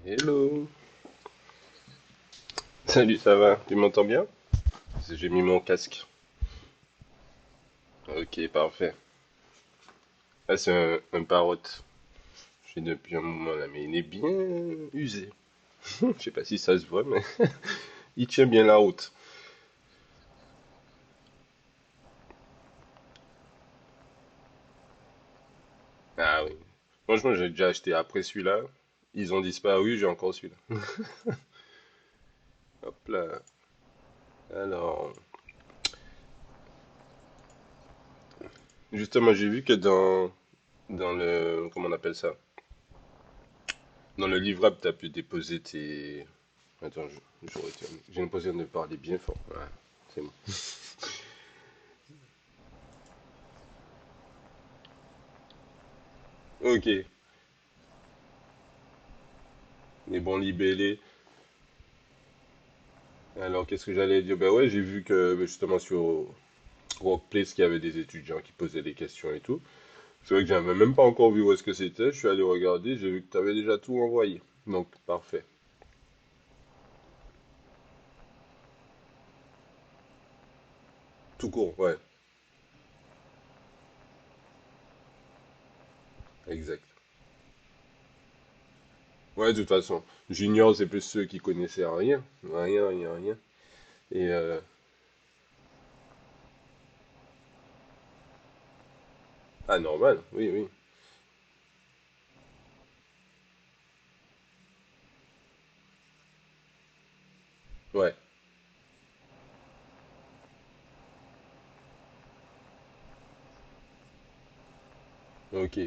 Hello. Salut, ça va? Tu m'entends bien? J'ai mis mon casque. Ok, parfait. Ah, c'est un parrot. J'ai depuis un moment là, mais il est bien usé. Je sais pas si ça se voit, mais il tient bien la route. Ah oui. Franchement, j'ai déjà acheté après celui-là. Ils ont disparu, j'ai encore celui-là. Hop là. Alors, justement, j'ai vu que dans le, comment on appelle ça? Dans le livrable, tu as pu déposer tes... Attends, je retiens. J'ai l'impression de parler bien fort. Voilà, c'est bon. Ok, les bons libellés. Alors, qu'est-ce que j'allais dire? Ben ouais, j'ai vu que justement sur Workplace, qu'il y avait des étudiants qui posaient des questions et tout. C'est vrai que j'avais même pas encore vu où est-ce que c'était. Je suis allé regarder, j'ai vu que tu avais déjà tout envoyé. Donc, parfait. Tout court, ouais, exact. Ouais, de toute façon, junior, c'est plus ceux qui connaissaient rien. Rien, rien, rien. Et, ah, normal, oui, oui. Ouais, ok,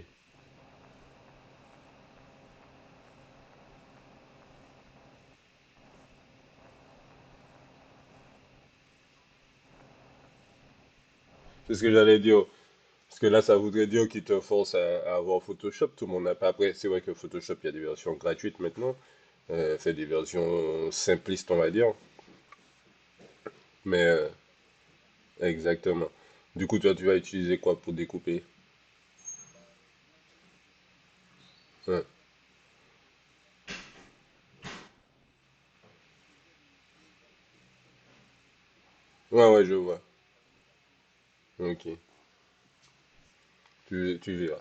c'est ce que j'allais dire. Parce que là, ça voudrait dire qu'ils te forcent à avoir Photoshop. Tout le monde n'a pas. Après, c'est vrai que Photoshop, il y a des versions gratuites maintenant. Fait des versions simplistes, on va dire. Mais exactement. Du coup, toi, tu vas utiliser quoi pour découper? Hein. Ouais, ouais, je vois. Ok. Tu verras.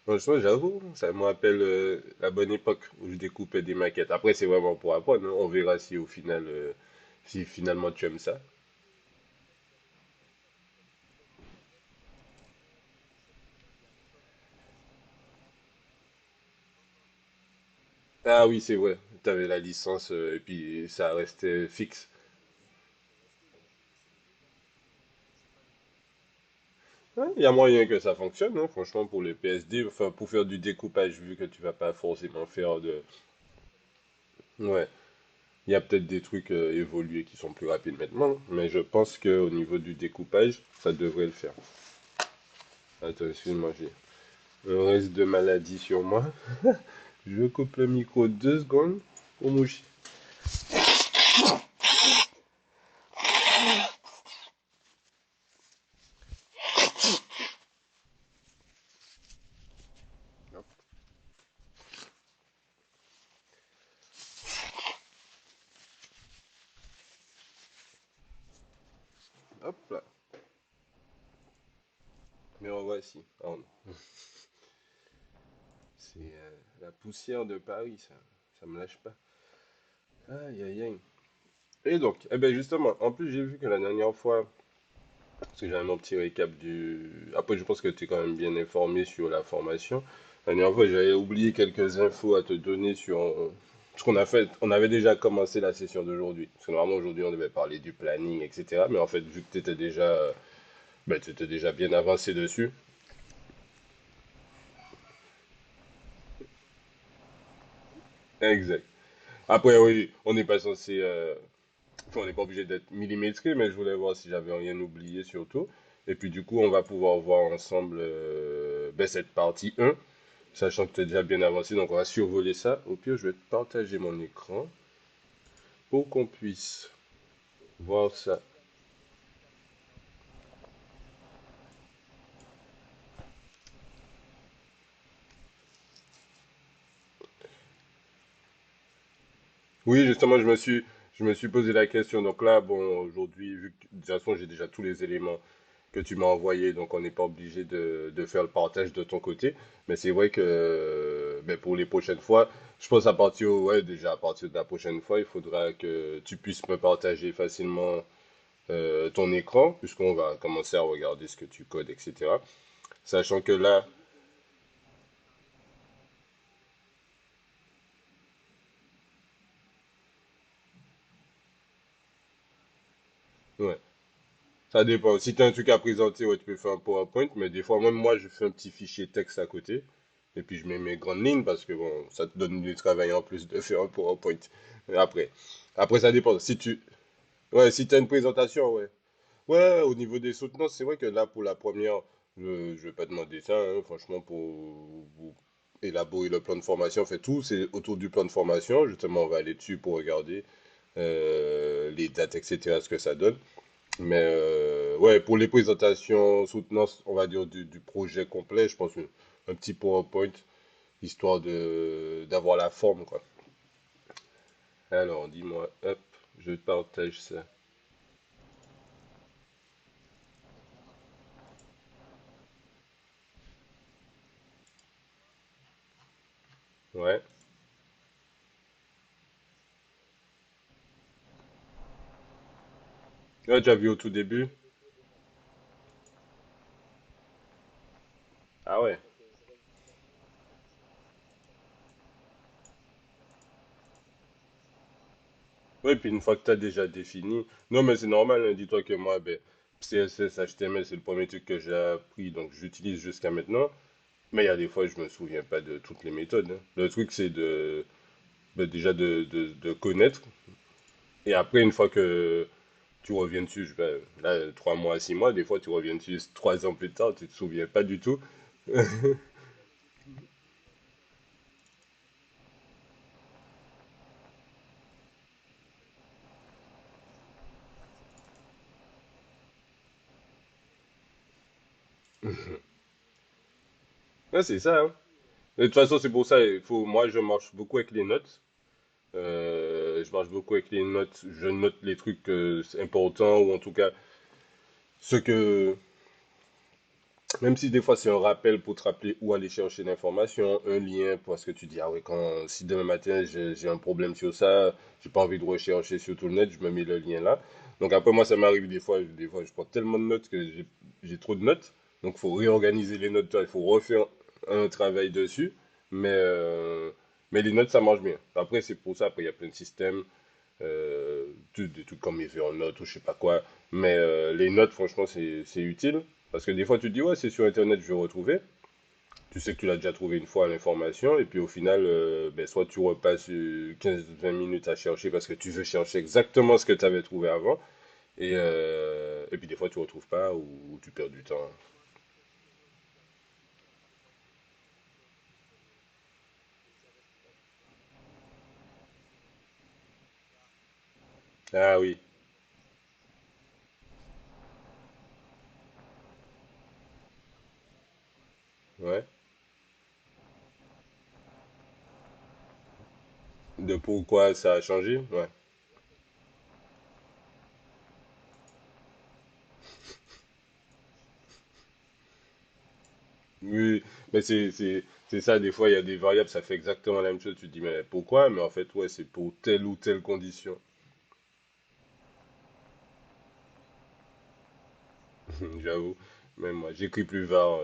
Franchement, j'avoue, ça me rappelle la bonne époque où je découpais des maquettes. Après, c'est vraiment pour apprendre, hein. On verra si au final, si finalement tu aimes ça. Ah oui, c'est vrai. Tu avais la licence et puis ça restait fixe. Ouais, il y a moyen que ça fonctionne, hein, franchement, pour les PSD. Enfin, pour faire du découpage, vu que tu vas pas forcément faire de. Ouais. Il y a peut-être des trucs évolués qui sont plus rapides maintenant, mais je pense qu'au niveau du découpage, ça devrait le faire. Attends, excuse-moi, j'ai un reste de maladie sur moi. Je coupe le micro 2 secondes pour moucher. Hop, hop là. Mais en voici. Oh non. C'est la poussière de Paris, ça me lâche pas. Aïe aïe aïe. Et donc, eh ben justement, en plus j'ai vu que la dernière fois, parce que j'ai un petit récap du... Après je pense que tu es quand même bien informé sur la formation. La dernière fois j'avais oublié quelques infos à te donner sur ce qu'on a fait. On avait déjà commencé la session d'aujourd'hui. Parce que normalement aujourd'hui on devait parler du planning, etc. Mais en fait vu que tu étais déjà, ben, t'étais déjà bien avancé dessus. Exact. Après oui, on n'est pas censé... Enfin, on n'est pas obligé d'être millimétré, mais je voulais voir si j'avais rien oublié surtout. Et puis du coup, on va pouvoir voir ensemble ben, cette partie 1, sachant que tu es déjà bien avancé, donc on va survoler ça. Au pire, je vais te partager mon écran pour qu'on puisse voir ça. Oui, justement, je me suis posé la question. Donc là, bon, aujourd'hui, vu que de toute façon, j'ai déjà tous les éléments que tu m'as envoyés, donc on n'est pas obligé de faire le partage de ton côté. Mais c'est vrai que ben, pour les prochaines fois, je pense à partir, ouais, déjà à partir de la prochaine fois, il faudra que tu puisses me partager facilement ton écran, puisqu'on va commencer à regarder ce que tu codes, etc. Sachant que là, ouais, ça dépend. Si tu as un truc à présenter, ouais, tu peux faire un PowerPoint, mais des fois, même moi, je fais un petit fichier texte à côté, et puis je mets mes grandes lignes, parce que bon, ça te donne du travail en plus de faire un PowerPoint. Et après, ça dépend. Si tu, ouais, si tu as une présentation, ouais. Ouais, au niveau des soutenances, c'est vrai que là, pour la première, je vais pas demander ça, hein, franchement, pour élaborer le plan de formation, on fait tout, c'est autour du plan de formation. Justement, on va aller dessus pour regarder les dates, etc., ce que ça donne. Mais ouais, pour les présentations soutenances, on va dire du projet complet, je pense un petit PowerPoint, histoire de d'avoir la forme, quoi. Alors, dis-moi, hop, je partage ça. Ouais. Ouais, tu as vu au tout début? Ah ouais. Oui, puis une fois que tu as déjà défini. Non, mais c'est normal, hein, dis-toi que moi, ben, CSS, HTML, c'est le premier truc que j'ai appris, donc j'utilise jusqu'à maintenant. Mais il y a des fois, je me souviens pas de toutes les méthodes, hein. Le truc, c'est ben, déjà de connaître. Et après, une fois que tu reviens dessus, là, 3 mois, 6 mois, des fois, tu reviens dessus 3 ans plus tard, tu te souviens pas du tout. Ouais, c'est ça, hein. Et de toute façon, c'est pour ça, moi, je marche beaucoup avec les notes. Je marche beaucoup avec les notes. Je note les trucs importants, ou en tout cas, ce que, même si des fois c'est un rappel pour te rappeler où aller chercher l'information, un lien, parce que tu dis, ah ouais, si demain matin j'ai un problème sur ça, j'ai pas envie de rechercher sur tout le net, je me mets le lien là. Donc après, moi, ça m'arrive des fois, je prends tellement de notes que j'ai trop de notes. Donc, il faut réorganiser les notes, il faut refaire un travail dessus. Mais, euh, mais les notes, ça marche bien. Après, c'est pour ça, après, il y a plein de systèmes, des trucs comme Evernote ou je sais pas quoi. Mais les notes, franchement, c'est utile. Parce que des fois, tu te dis, ouais, c'est sur Internet, je vais retrouver. Tu sais que tu l'as déjà trouvé une fois l'information, et puis au final, ben, soit tu repasses 15-20 minutes à chercher parce que tu veux chercher exactement ce que tu avais trouvé avant, et puis des fois tu retrouves pas ou tu perds du temps. Ah oui, ouais. De pourquoi ça a changé, ouais. Oui, mais c'est ça, des fois il y a des variables, ça fait exactement la même chose, tu te dis, mais pourquoi? Mais en fait, ouais, c'est pour telle ou telle condition. J'avoue, même moi, j'écris plus var.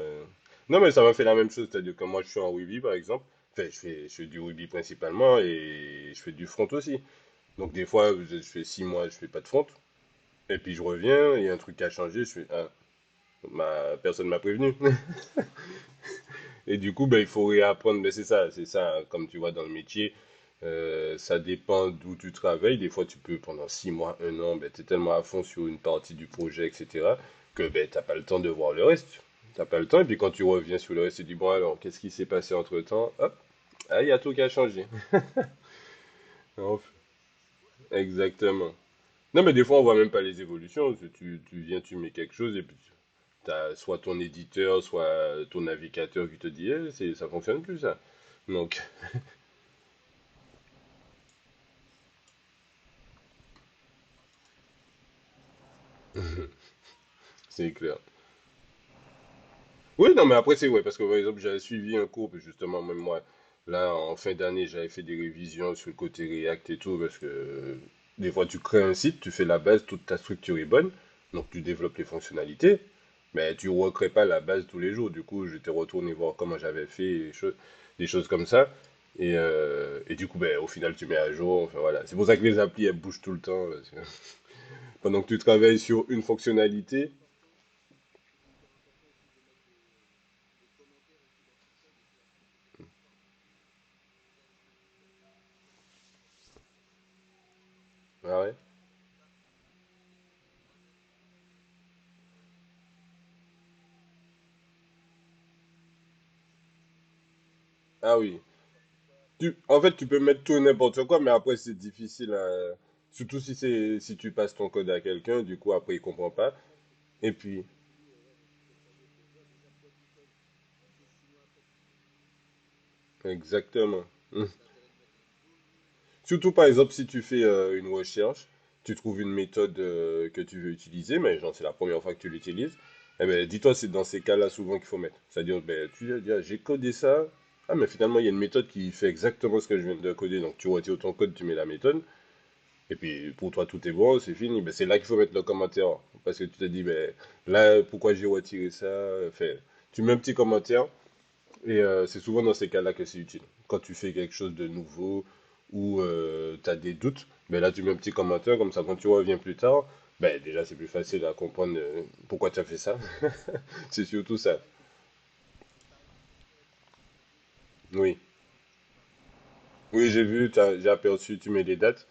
Non, mais ça m'a fait la même chose, c'est-à-dire que moi, je suis en Ruby, par exemple. Enfin, je fais du Ruby principalement et je fais du front aussi. Donc, des fois, je fais 6 mois, je fais pas de front. Et puis, je reviens, il y a un truc qui a changé, je fais, ah, personne m'a prévenu. Et du coup, ben, il faut réapprendre. Mais c'est ça, hein, comme tu vois dans le métier, ça dépend d'où tu travailles. Des fois, tu peux, pendant 6 mois, un an, ben, tu es tellement à fond sur une partie du projet, etc., que ben, tu n'as pas le temps de voir le reste. T'as pas le temps, et puis quand tu reviens sur le reste, tu dis, bon, alors, qu'est-ce qui s'est passé entre-temps? Hop, ah, il y a tout qui a changé. Enfin, exactement. Non, mais des fois, on voit même pas les évolutions. Tu viens, tu mets quelque chose, et puis tu as soit ton éditeur, soit ton navigateur qui te dit, ça fonctionne plus, ça. Donc, C'est clair. Oui, non, mais après, c'est vrai, parce que par exemple, j'avais suivi un cours, puis justement, même moi, là, en fin d'année, j'avais fait des révisions sur le côté React et tout, parce que des fois, tu crées un site, tu fais la base, toute ta structure est bonne, donc tu développes les fonctionnalités, mais tu ne recrées pas la base tous les jours. Du coup, j'étais retourné voir comment j'avais fait, des choses comme ça, et du coup, ben, au final, tu mets à jour, enfin voilà. C'est pour ça que les applis, elles bougent tout le temps, parce que pendant que tu travailles sur une fonctionnalité. Ah ouais? Ah oui. En fait, tu peux mettre tout et n'importe quoi, mais après, c'est difficile à... Surtout si tu passes ton code à quelqu'un, du coup, après, il comprend pas. Et puis, exactement. Hmm. Surtout, par exemple, si tu fais une recherche, tu trouves une méthode que tu veux utiliser, mais genre, c'est la première fois que tu l'utilises, eh ben, dis-toi, c'est dans ces cas-là souvent qu'il faut mettre. C'est-à-dire, ben, tu dis, ah, j'ai codé ça. Ah, mais finalement, il y a une méthode qui fait exactement ce que je viens de coder. Donc, tu retires ton code, tu mets la méthode. Et puis pour toi, tout est bon, c'est fini. Ben, c'est là qu'il faut mettre le commentaire. Parce que tu te dis, ben, là, pourquoi j'ai retiré ça? Enfin, tu mets un petit commentaire. Et c'est souvent dans ces cas-là que c'est utile. Quand tu fais quelque chose de nouveau ou tu as des doutes, ben là, tu mets un petit commentaire. Comme ça, quand tu reviens plus tard, ben, déjà, c'est plus facile à comprendre pourquoi tu as fait ça. C'est surtout ça. Oui. Oui, j'ai vu, j'ai aperçu, tu mets des dates.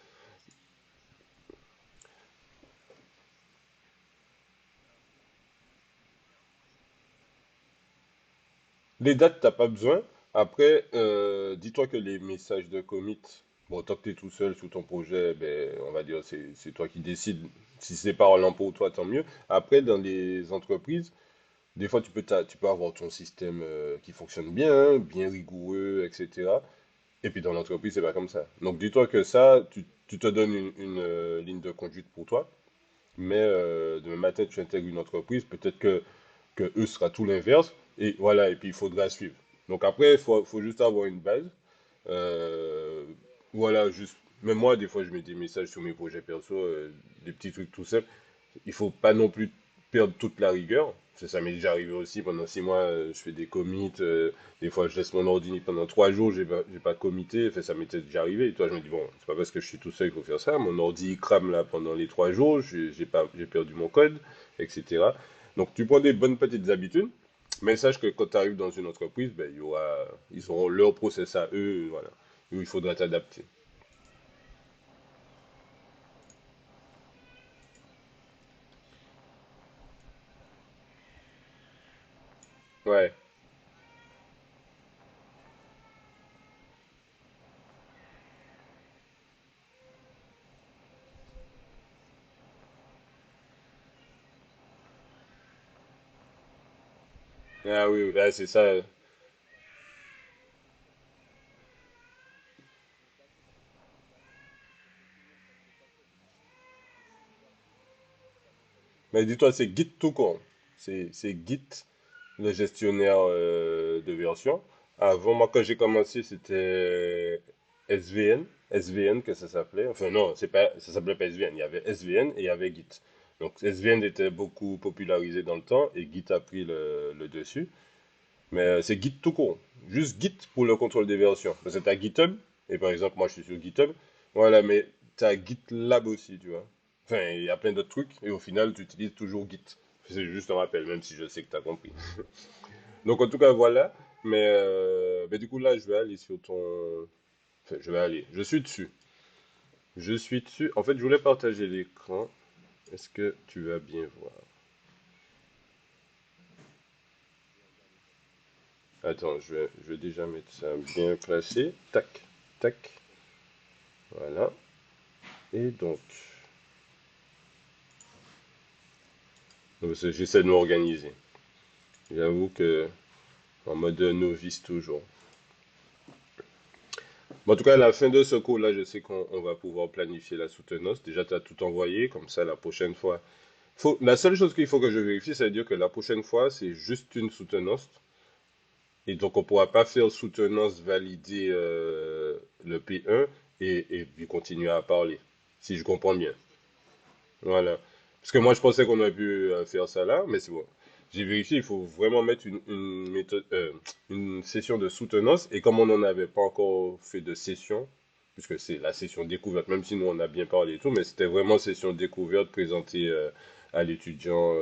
Les dates, t'as pas besoin. Après, dis-toi que les messages de commit, bon, tant que tu es tout seul sous ton projet, ben, on va dire c'est toi qui décides. Si c'est parlant pour toi, tant mieux. Après, dans les entreprises, des fois, tu peux avoir ton système qui fonctionne bien, hein, bien rigoureux, etc. Et puis dans l'entreprise, c'est pas comme ça. Donc dis-toi que ça, tu te donnes une ligne de conduite pour toi. Mais demain matin, tu intègres une entreprise, peut-être que eux sera tout l'inverse. Et voilà, et puis il faudra suivre. Donc après, faut juste avoir une base. Euh, voilà, juste. Même moi, des fois, je mets des messages sur mes projets perso, des petits trucs tout simples. Il faut pas non plus perdre toute la rigueur. Ça m'est déjà arrivé aussi. Pendant 6 mois, je fais des commits. Des fois, je laisse mon ordi pendant 3 jours, j'ai pas commité. Enfin, ça m'était déjà arrivé. Et toi, je me dis, bon, c'est pas parce que je suis tout seul qu'il faut faire ça. Mon ordi il crame là pendant les 3 jours. J'ai perdu mon code, etc. Donc, tu prends des bonnes petites habitudes. Mais sache que quand tu arrives dans une entreprise, ben, ils auront leur process à eux. Voilà. Où il faudra t'adapter. Ouais. Ah oui, oui, c'est ça. Mais dis-toi, c'est Git tout court. C'est Git, le gestionnaire de version. Avant, moi, quand j'ai commencé, c'était SVN. SVN que ça s'appelait. Enfin, non, c'est pas, ça s'appelait pas SVN. Il y avait SVN et il y avait Git. Donc, SVN était beaucoup popularisé dans le temps et Git a pris le dessus. Mais c'est Git tout court. Juste Git pour le contrôle des versions. Parce que tu as GitHub, et par exemple, moi je suis sur GitHub. Voilà, mais tu as GitLab aussi, tu vois. Enfin, il y a plein d'autres trucs, et au final, tu utilises toujours Git. C'est juste un rappel, même si je sais que tu as compris. Donc en tout cas, voilà. Mais du coup, là, je vais aller sur ton... Enfin, je vais aller. Je suis dessus. Je suis dessus. En fait, je voulais partager l'écran. Est-ce que tu vas bien voir? Attends, je vais déjà mettre ça bien placé. Tac, tac. Voilà. Et donc, j'essaie de m'organiser. J'avoue que en mode novice toujours. Bon, en tout cas, à la fin de ce cours-là, je sais qu'on va pouvoir planifier la soutenance. Déjà, tu as tout envoyé, comme ça, la prochaine fois, La seule chose qu'il faut que je vérifie, c'est-à-dire que la prochaine fois, c'est juste une soutenance. Et donc, on ne pourra pas faire soutenance valider le P1 et puis continuer à parler, si je comprends bien. Voilà. Parce que moi, je pensais qu'on aurait pu faire ça là, mais c'est bon. J'ai vérifié, il faut vraiment mettre une méthode, une session de soutenance. Et comme on n'en avait pas encore fait de session, puisque c'est la session découverte, même si nous on a bien parlé et tout, mais c'était vraiment session découverte présentée à l'étudiant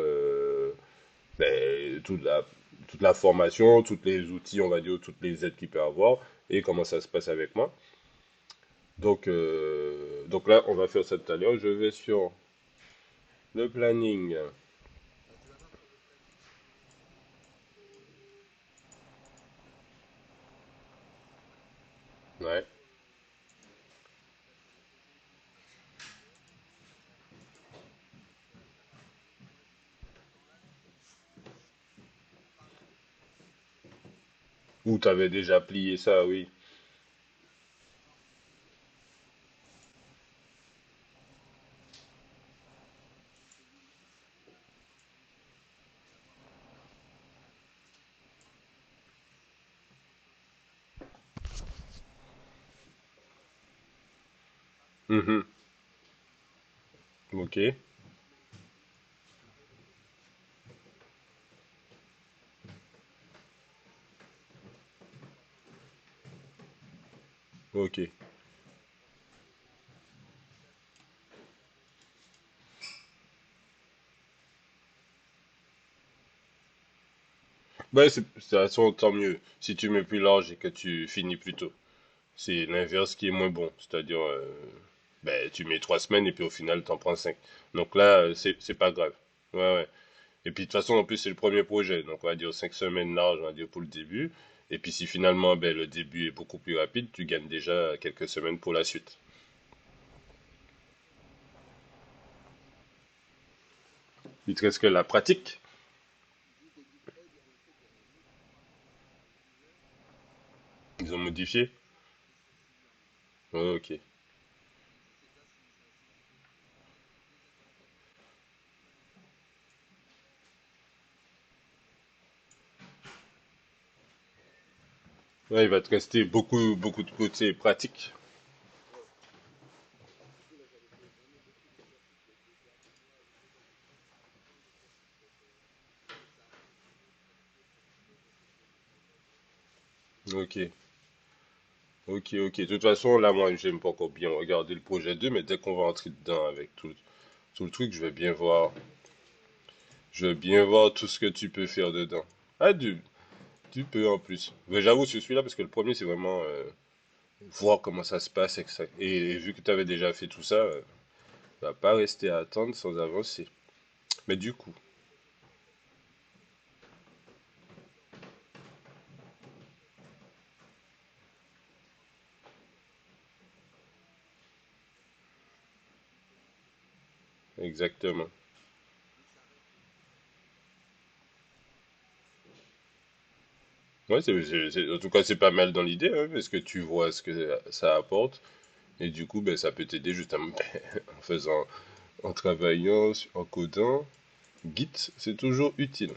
toute la formation, tous les outils, on va dire, toutes les aides qu'il peut avoir et comment ça se passe avec moi. Donc là, on va faire ça tout à l'heure. Je vais sur le planning. Ouais. Ou t'avais déjà plié ça, oui. Mhm. Ok, ok. Bah, de toute façon, tant mieux. Si tu mets plus large et que tu finis plus tôt. C'est l'inverse qui est moins bon. C'est-à-dire, ben, tu mets 3 semaines et puis au final, t'en prends 5. Donc là, c'est pas grave. Ouais, ouais. Et puis de toute façon, en plus, c'est le premier projet. Donc on va dire 5 semaines larges, on va dire pour le début. Et puis si finalement, ben, le début est beaucoup plus rapide, tu gagnes déjà quelques semaines pour la suite. Il te reste que la pratique. Ils ont modifié. Ok. Ouais, il va te rester beaucoup, beaucoup de côté pratique. Ok. Ok, ok. De toute façon, là, moi, j'aime pas encore bien regarder le projet 2, mais dès qu'on va entrer dedans avec tout le truc, je vais bien voir tout ce que tu peux faire dedans. Ah, tu peux en plus. Mais j'avoue, je suis là parce que le premier, c'est vraiment voir comment ça se passe. Et vu que tu avais déjà fait tout ça, tu vas pas rester à attendre sans avancer. Mais du coup, exactement. Ouais, en tout cas, c'est pas mal dans l'idée, hein, parce que tu vois ce que ça apporte. Et du coup, ben, ça peut t'aider justement en faisant, en travaillant, en codant. Git, c'est toujours utile.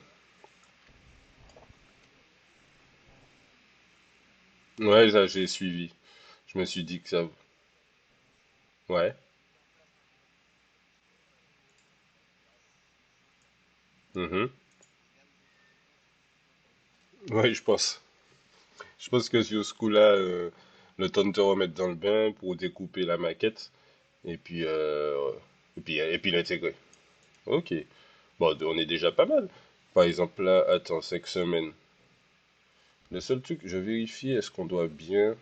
Ouais, ça, j'ai suivi. Je me suis dit que ça. Ouais. Mhm. Ouais, je pense. Je pense que sur ce coup-là, le temps de te remettre dans le bain pour découper la maquette et puis l'intégrer. Ok. Bon, on est déjà pas mal. Par exemple, là, attends, 5 semaines. Le seul truc, je vérifie, est-ce qu'on doit bien.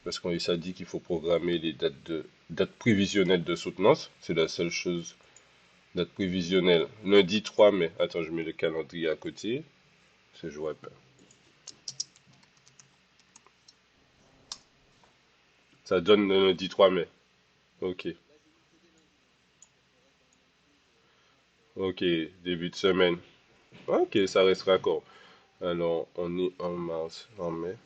Parce qu'on ça dit qu'il faut programmer les dates prévisionnelles de soutenance. C'est la seule chose. Date prévisionnelle. Lundi 3 mai. Attends, je mets le calendrier à côté. Parce que je vois pas. Ça donne le lundi 3 mai. Ok. Ok, début de semaine. Ok, ça reste raccord. Alors, on est en mars, en mai.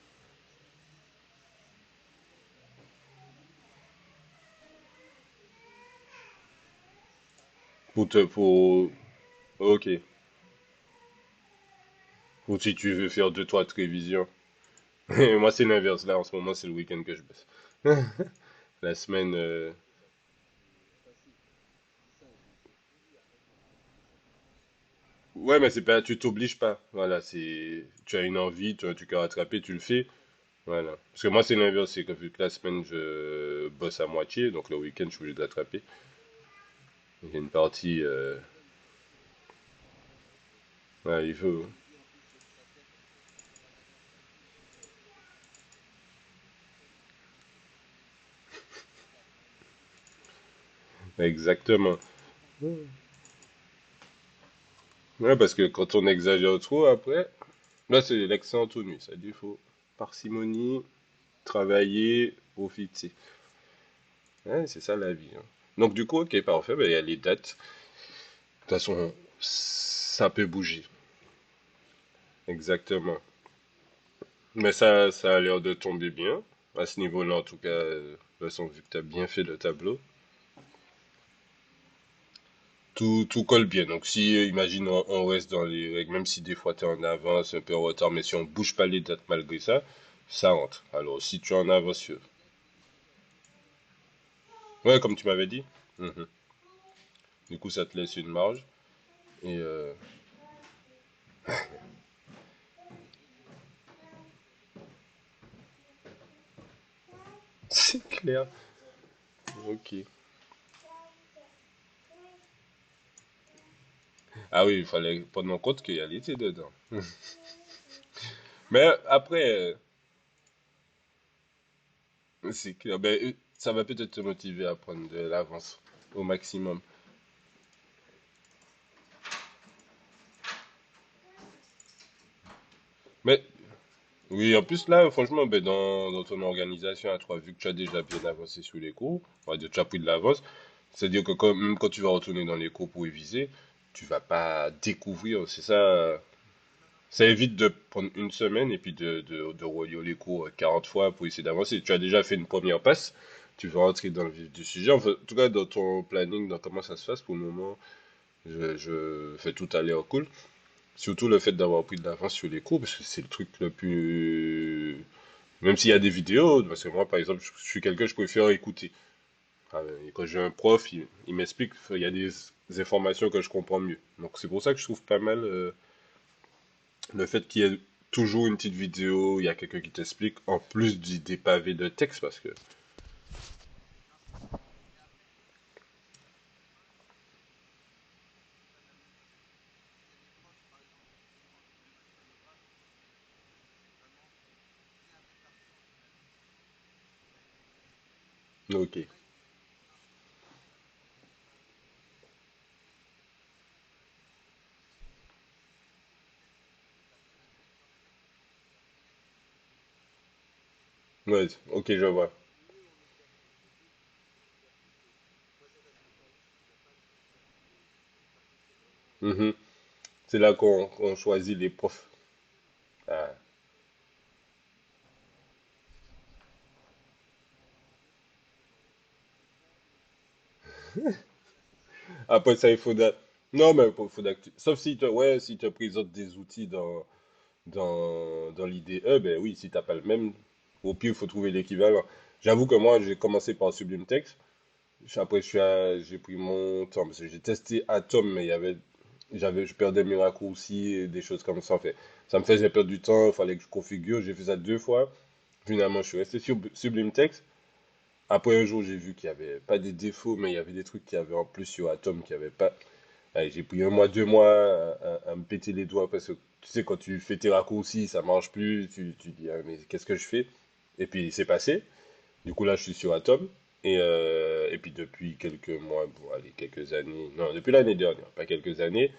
Ok. Ou si tu veux faire deux, trois révisions. Moi, c'est l'inverse. Là, en ce moment, c'est le week-end que je bosse. La semaine. Ouais, mais c'est pas, tu t'obliges pas. Voilà, c'est, tu as une envie, tu as un truc à rattraper, tu le fais. Voilà. Parce que moi, c'est l'inverse, c'est que vu que la semaine, je bosse à moitié, donc le week-end, je suis obligé de rattraper. Il y a une partie, ouais, il faut. Exactement. Ouais, parce que quand on exagère trop après, là, c'est l'excès tout nu. Ça dit, il faut parcimonie, travailler, profiter. Ouais, c'est ça la vie, hein. Donc, du coup, ok, parfait, ben, il y a les dates. De toute façon, ça peut bouger. Exactement. Mais ça a l'air de tomber bien. À ce niveau-là, en tout cas, de toute façon, vu que tu as bien fait le tableau, tout colle bien. Donc, si, imagine, on reste dans les règles, même si des fois tu es en avance, un peu en retard, mais si on bouge pas les dates malgré ça, ça rentre. Alors, si tu es en avance, ouais, comme tu m'avais dit, mhm. Du coup, ça te laisse une marge. Et c'est clair. Ok. Ah oui, il fallait prendre en compte qu'il y a l'été dedans. Mais après, c'est clair. Ben, ça va peut-être te motiver à prendre de l'avance au maximum. Mais oui, en plus là, franchement, ben, dans ton organisation à toi, vu que tu as déjà bien avancé sur les cours, on va dire que tu as pris de l'avance, c'est-à-dire que même quand tu vas retourner dans les cours pour réviser, tu vas pas découvrir, c'est ça. Ça évite de prendre une semaine et puis de relire les cours 40 fois pour essayer d'avancer. Tu as déjà fait une première passe, tu vas rentrer dans le vif du sujet. Enfin, en tout cas, dans ton planning, dans comment ça se passe, pour le moment, je fais tout à l'heure cool. Surtout le fait d'avoir pris de l'avance sur les cours, parce que c'est le truc le plus... Même s'il y a des vidéos, parce que moi, par exemple, je suis quelqu'un, je préfère écouter. Et quand j'ai un prof, il m'explique, il y a des informations que je comprends mieux. Donc c'est pour ça que je trouve pas mal le fait qu'il y ait toujours une petite vidéo, il y a quelqu'un qui t'explique, en plus des pavés de texte, parce que... Ok. Ouais, ok, je vois. Mhm. C'est là qu'on choisit les profs. Ah. Après ça, il faudra... Non, mais il faudra que sauf si ouais, si te présente des outils dans l'IDE, ben oui, si t'as pas le même, au pire, il faut trouver l'équivalent. J'avoue que moi, j'ai commencé par Sublime Text. Après, j'ai pris mon temps, parce que j'ai testé Atom, mais je perdais mes raccourcis et des choses comme ça. En fait, ça me faisait perdre du temps, il fallait que je configure. J'ai fait ça deux fois. Finalement, je suis resté sur Sublime Text. Après, un jour, j'ai vu qu'il n'y avait pas des défauts, mais il y avait des trucs qu'il y avait en plus sur Atom qu'il n'y avait pas. Allez, j'ai pris un mois, 2 mois à me péter les doigts parce que tu sais, quand tu fais tes raccourcis, ça marche plus. Tu dis, ah, mais qu'est-ce que je fais? Et puis, c'est passé. Du coup, là, je suis sur Atom. Et puis, depuis quelques mois, bon, allez, quelques années, non, depuis l'année dernière, pas quelques années,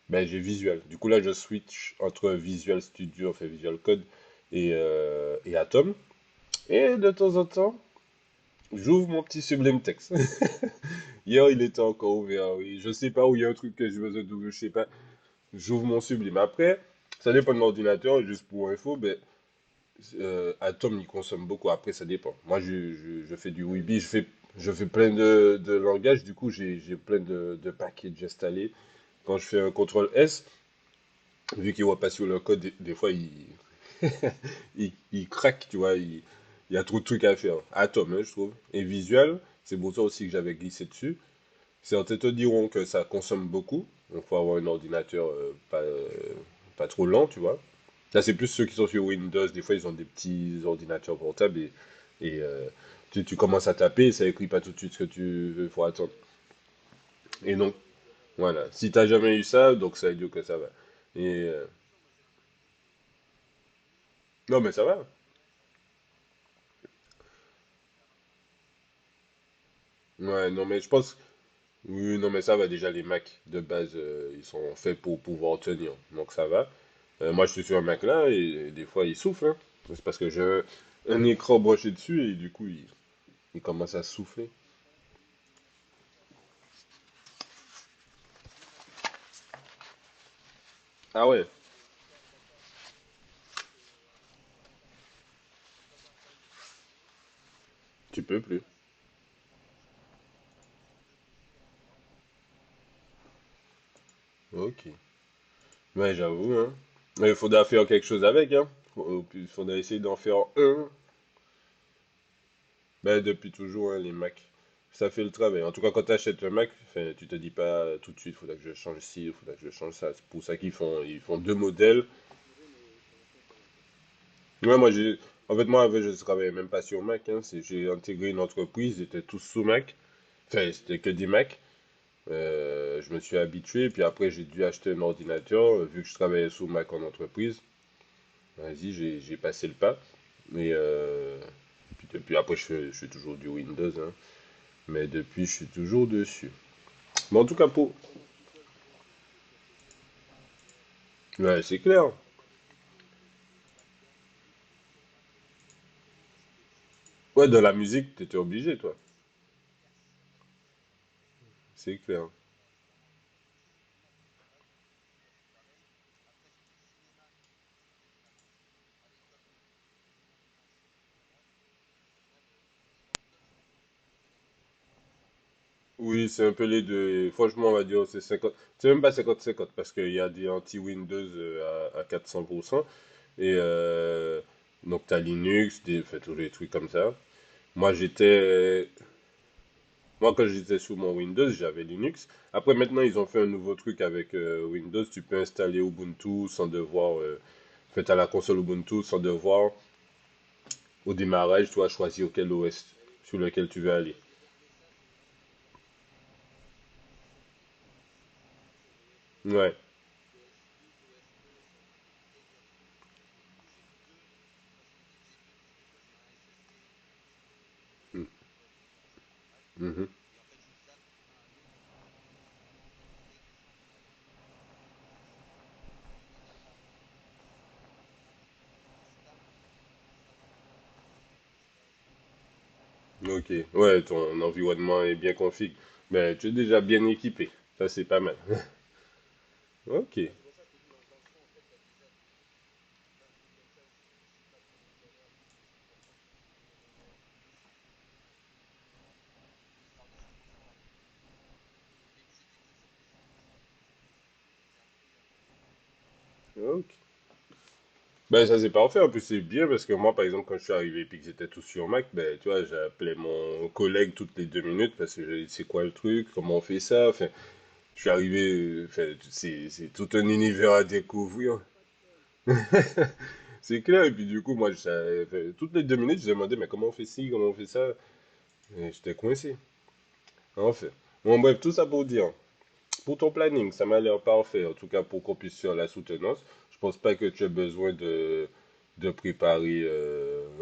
ben, j'ai Visual. Du coup, là, je switch entre Visual Studio, enfin Visual Code et Atom. Et de temps en temps, j'ouvre mon petit Sublime Text. Hier, il était encore ouvert, oui. Je sais pas où il y a un truc que je besoin d'ouvrir, je sais pas. J'ouvre mon Sublime. Après, ça dépend de l'ordinateur, juste pour info, ben, Atom, il consomme beaucoup. Après, ça dépend. Moi, je fais du Ruby, je fais plein de langages, du coup j'ai plein de packages installés. Quand je fais un contrôle S, vu qu'il voit pas sur le code, des fois il craque, tu vois, il y a trop de trucs à faire. Atom, hein, je trouve. Et visuel, c'est pour ça aussi que j'avais glissé dessus. Certains te diront que ça consomme beaucoup, donc faut avoir un ordinateur pas trop lent, tu vois. Là, c'est plus ceux qui sont sur Windows, des fois ils ont des petits ordinateurs portables et tu commences à taper, ça écrit pas tout de suite ce que tu veux, faut attendre. Et donc, voilà. Si t'as jamais eu ça, donc ça veut dire que ça va. Et non, mais ça va. Ouais, non, mais je pense. Oui, non, mais ça va déjà. Les Mac de base, ils sont faits pour pouvoir tenir. Donc ça va. Moi, je suis sur un Mac là et des fois il souffle, hein. C'est parce que j'ai un écran branché dessus et du coup il commence à souffler. Ah ouais, tu peux plus. Ok. Ouais, j'avoue, hein. Mais il faudra faire quelque chose avec, hein. Il faudra essayer d'en faire un. Ben, depuis toujours, hein, les Mac. Ça fait le travail. En tout cas, quand tu achètes un Mac, enfin, tu te dis pas tout de suite, faudra que je change ci, faudra que je change ça. C'est pour ça qu'ils font deux modèles. Ouais, en fait, moi, avant, je travaillais même pas sur Mac, hein. J'ai intégré une entreprise, ils étaient tous sous Mac. Enfin, c'était que des Mac. Je me suis habitué, puis après, j'ai dû acheter un ordinateur, vu que je travaillais sous Mac en entreprise. Vas-y, j'ai passé le pas. Et puis depuis, après, je fais toujours du Windows, hein. Mais depuis, je suis toujours dessus. Mais en tout cas, ouais, c'est clair. Ouais, de la musique, t'étais obligé, toi. C'est clair. Oui, c'est un peu les deux. Franchement, on va dire c'est 50. C'est même pas 50-50 parce qu'il y a des anti-Windows à 400%. Et donc, t'as Linux, enfin, tous les trucs comme ça. Moi, j'étais. Moi, quand j'étais sous mon Windows, j'avais Linux. Après, maintenant, ils ont fait un nouveau truc avec Windows. Tu peux installer Ubuntu sans devoir. En fait, à la console Ubuntu sans devoir, au démarrage, tu dois choisir quel OS sur lequel tu veux aller. Ouais. Mm. Mhm. Ok. Ouais, ton environnement est bien config. Mais tu es déjà bien équipé. Ça, c'est pas mal. Ok. Ok. Ben, ça, c'est parfait. En plus, c'est bien parce que moi, par exemple, quand je suis arrivé et puis qu'ils étaient tous sur Mac, ben, tu vois, j'appelais mon collègue toutes les 2 minutes parce que j'ai dit, c'est quoi le truc? Comment on fait ça? Enfin, je suis arrivé, enfin, c'est tout un univers à découvrir. C'est clair. Et puis, du coup, moi, enfin, toutes les 2 minutes, je demandais, mais comment on fait ci? Comment on fait ça? Et j'étais coincé. En fait. Bon, bref, tout ça pour dire. Pour ton planning, ça m'a l'air parfait, en tout cas pour qu'on puisse faire la soutenance. Je pense pas que tu aies besoin de préparer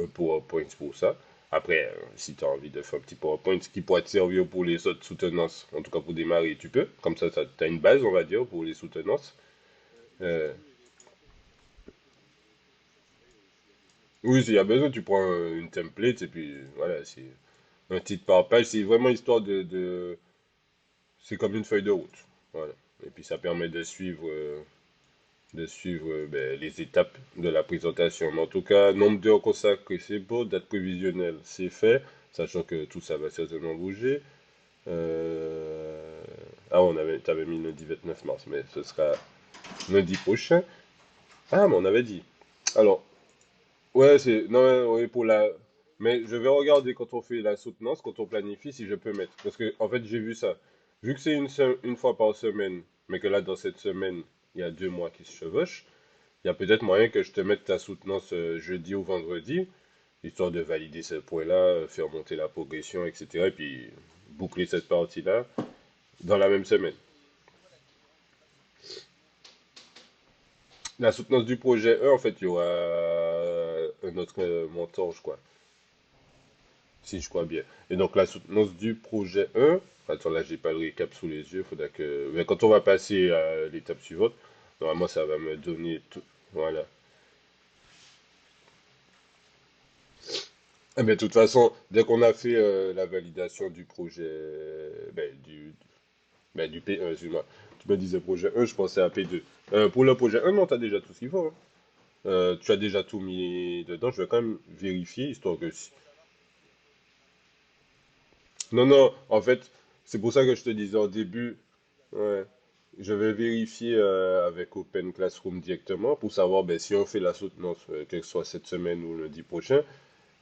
un PowerPoint pour ça. Après, si tu as envie de faire un petit PowerPoint qui pourrait te servir pour les autres soutenances, en tout cas pour démarrer, tu peux. Comme ça, tu as une base, on va dire, pour les soutenances. Euh, oui, s'il y a besoin, tu prends une template et puis voilà, c'est un titre par page. C'est vraiment histoire c'est comme une feuille de route. Voilà. Et puis ça permet de suivre ben, les étapes de la présentation. Mais en tout cas, nombre d'heures consacrées, c'est beau, date prévisionnelle, c'est fait. sachant que tout ça va certainement bouger. Euh, Ah, t'avais mis le lundi 29 mars, mais ce sera lundi prochain. Ah, mais on avait dit. Alors, ouais, non, ouais, ouais, pour la. Mais je vais regarder quand on fait la soutenance, quand on planifie, si je peux mettre. Parce que, en fait, j'ai vu ça. Vu que c'est une fois par semaine, mais que là, dans cette semaine, il y a 2 mois qui se chevauchent, il y a peut-être moyen que je te mette ta soutenance jeudi ou vendredi, histoire de valider ce point-là, faire monter la progression, etc. Et puis boucler cette partie-là dans la même semaine. La soutenance du projet 1, en fait, il y aura un autre montant, je crois, si je crois bien. Et donc la soutenance du projet 1, attends, là, j'ai pas le récap sous les yeux, faudra que. Mais quand on va passer à l'étape suivante, normalement, ça va me donner tout. Voilà. Eh bien, de toute façon, dès qu'on a fait la validation du projet, du P1, excuse-moi. Tu me disais projet 1, je pensais à P2. Pour le projet 1, non, tu as déjà tout ce qu'il faut, hein. Tu as déjà tout mis dedans. Je vais quand même vérifier, histoire que non, non, en fait, c'est pour ça que je te disais au début, ouais, je vais vérifier avec Open Classroom directement pour savoir ben, si on fait la soutenance, que ce soit cette semaine ou lundi prochain.